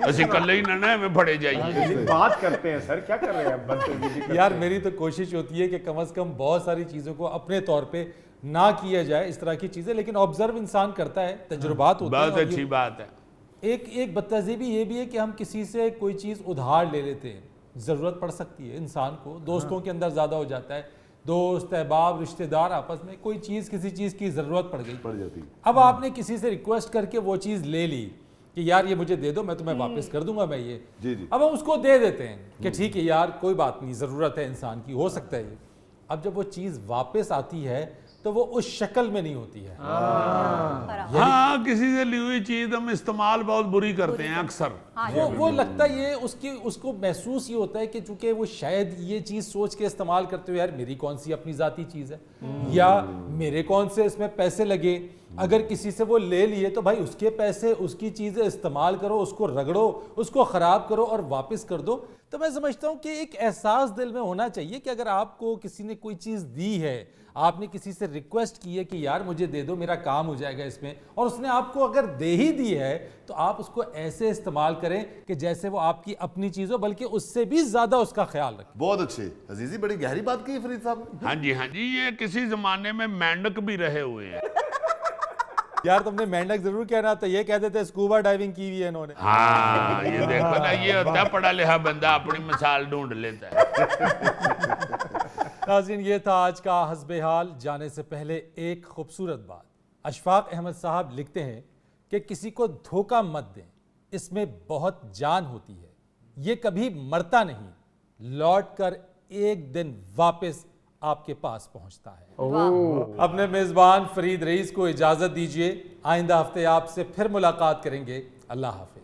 ऐसे कल ही ना हमें फड़े जाइए। बात करते हैं सर, क्या कर रहे हैं बदतमीजी। यार मेरी तो कोशिश होती है कि कम से कम बहुत सारी चीज़ों को अपने तौर पे ना किया जाए इस तरह की चीज़ें, लेकिन ऑब्जर्व इंसान करता है, तजुर्बात होते हैं। बहुत अच्छी बात है। एक बदतहजीबी ये भी है कि हम किसी से कोई चीज़ उधार ले लेते हैं, ज़रूरत पड़ सकती है इंसान को, दोस्तों के अंदर ज़्यादा हो जाता है, दोस्त अहबाब रिश्तेदार आपस में कोई चीज़ किसी चीज़ की ज़रूरत पड़ गई, अब आपने किसी से रिक्वेस्ट करके वो चीज़ ले ली कि यार ये मुझे दे दो, मैं तुम्हें वापस कर दूंगा, मैं ये जी। अब हम उसको दे देते हैं कि ठीक है यार कोई बात नहीं, ज़रूरत है इंसान की, हो सकता है ये। अब जब वो चीज़ वापस आती है तो वो उस शक्ल में नहीं होती है। हाँ, किसी से ली हुई चीज हम इस्तेमाल बहुत बुरी करते हैं अक्सर। वो लगता ये उसको महसूस ये होता है कि चूंकि वो शायद ये चीज़ सोच के इस्तेमाल करते हुए यार मेरी कौन सी अपनी ज़ाती चीज़ है या मेरे कौन से इसमें पैसे लगे, अगर किसी से वो ले लिए तो भाई उसके पैसे उसकी चीज़ें इस्तेमाल करो, उसको रगड़ो, उसको ख़राब करो और वापस कर दो। तो मैं समझता हूँ कि एक एहसास दिल में होना चाहिए कि अगर आपको किसी ने कोई चीज़ दी है, आपने किसी से रिक्वेस्ट की है कि यार मुझे दे दो, मेरा काम हो जाएगा इसमें, और उसने आपको अगर दे ही दी है तो आप उसको ऐसे इस्तेमाल करें कि जैसे वो आपकी अपनी चीज़ हो, बल्कि उससे भी ज़्यादा उसका ख्याल रखें। बहुत अच्छे अजीजी, बड़ी गहरी बात की फरीद साहब ने। हाँ जी, ये किसी जमाने में मेंढक भी रहे हुए हैं। यार तुमने मेंढक जरूर कहना था, ये कहते थे स्कूबा डाइविंग की हुई है इन्होंने। हाँ, ये देखो ना, ये होता है पढ़ा लिखा बंदा अपनी मिसाल ढूंढ लेता है। नाज़रीन, ये था आज का हस्बे हाल। जाने से पहले एक खूबसूरत बात, अशफाक अहमद साहब लिखते हैं कि किसी को धोखा मत दें, इसमें बहुत जान होती है, ये कभी मरता नहीं, लौट कर एक दिन वापस आपके पास पहुंचता है। अपने मेजबान फरीद रईस को इजाजत दीजिए, आइंदा हफ्ते आपसे फिर मुलाकात करेंगे। अल्लाह हाफिज।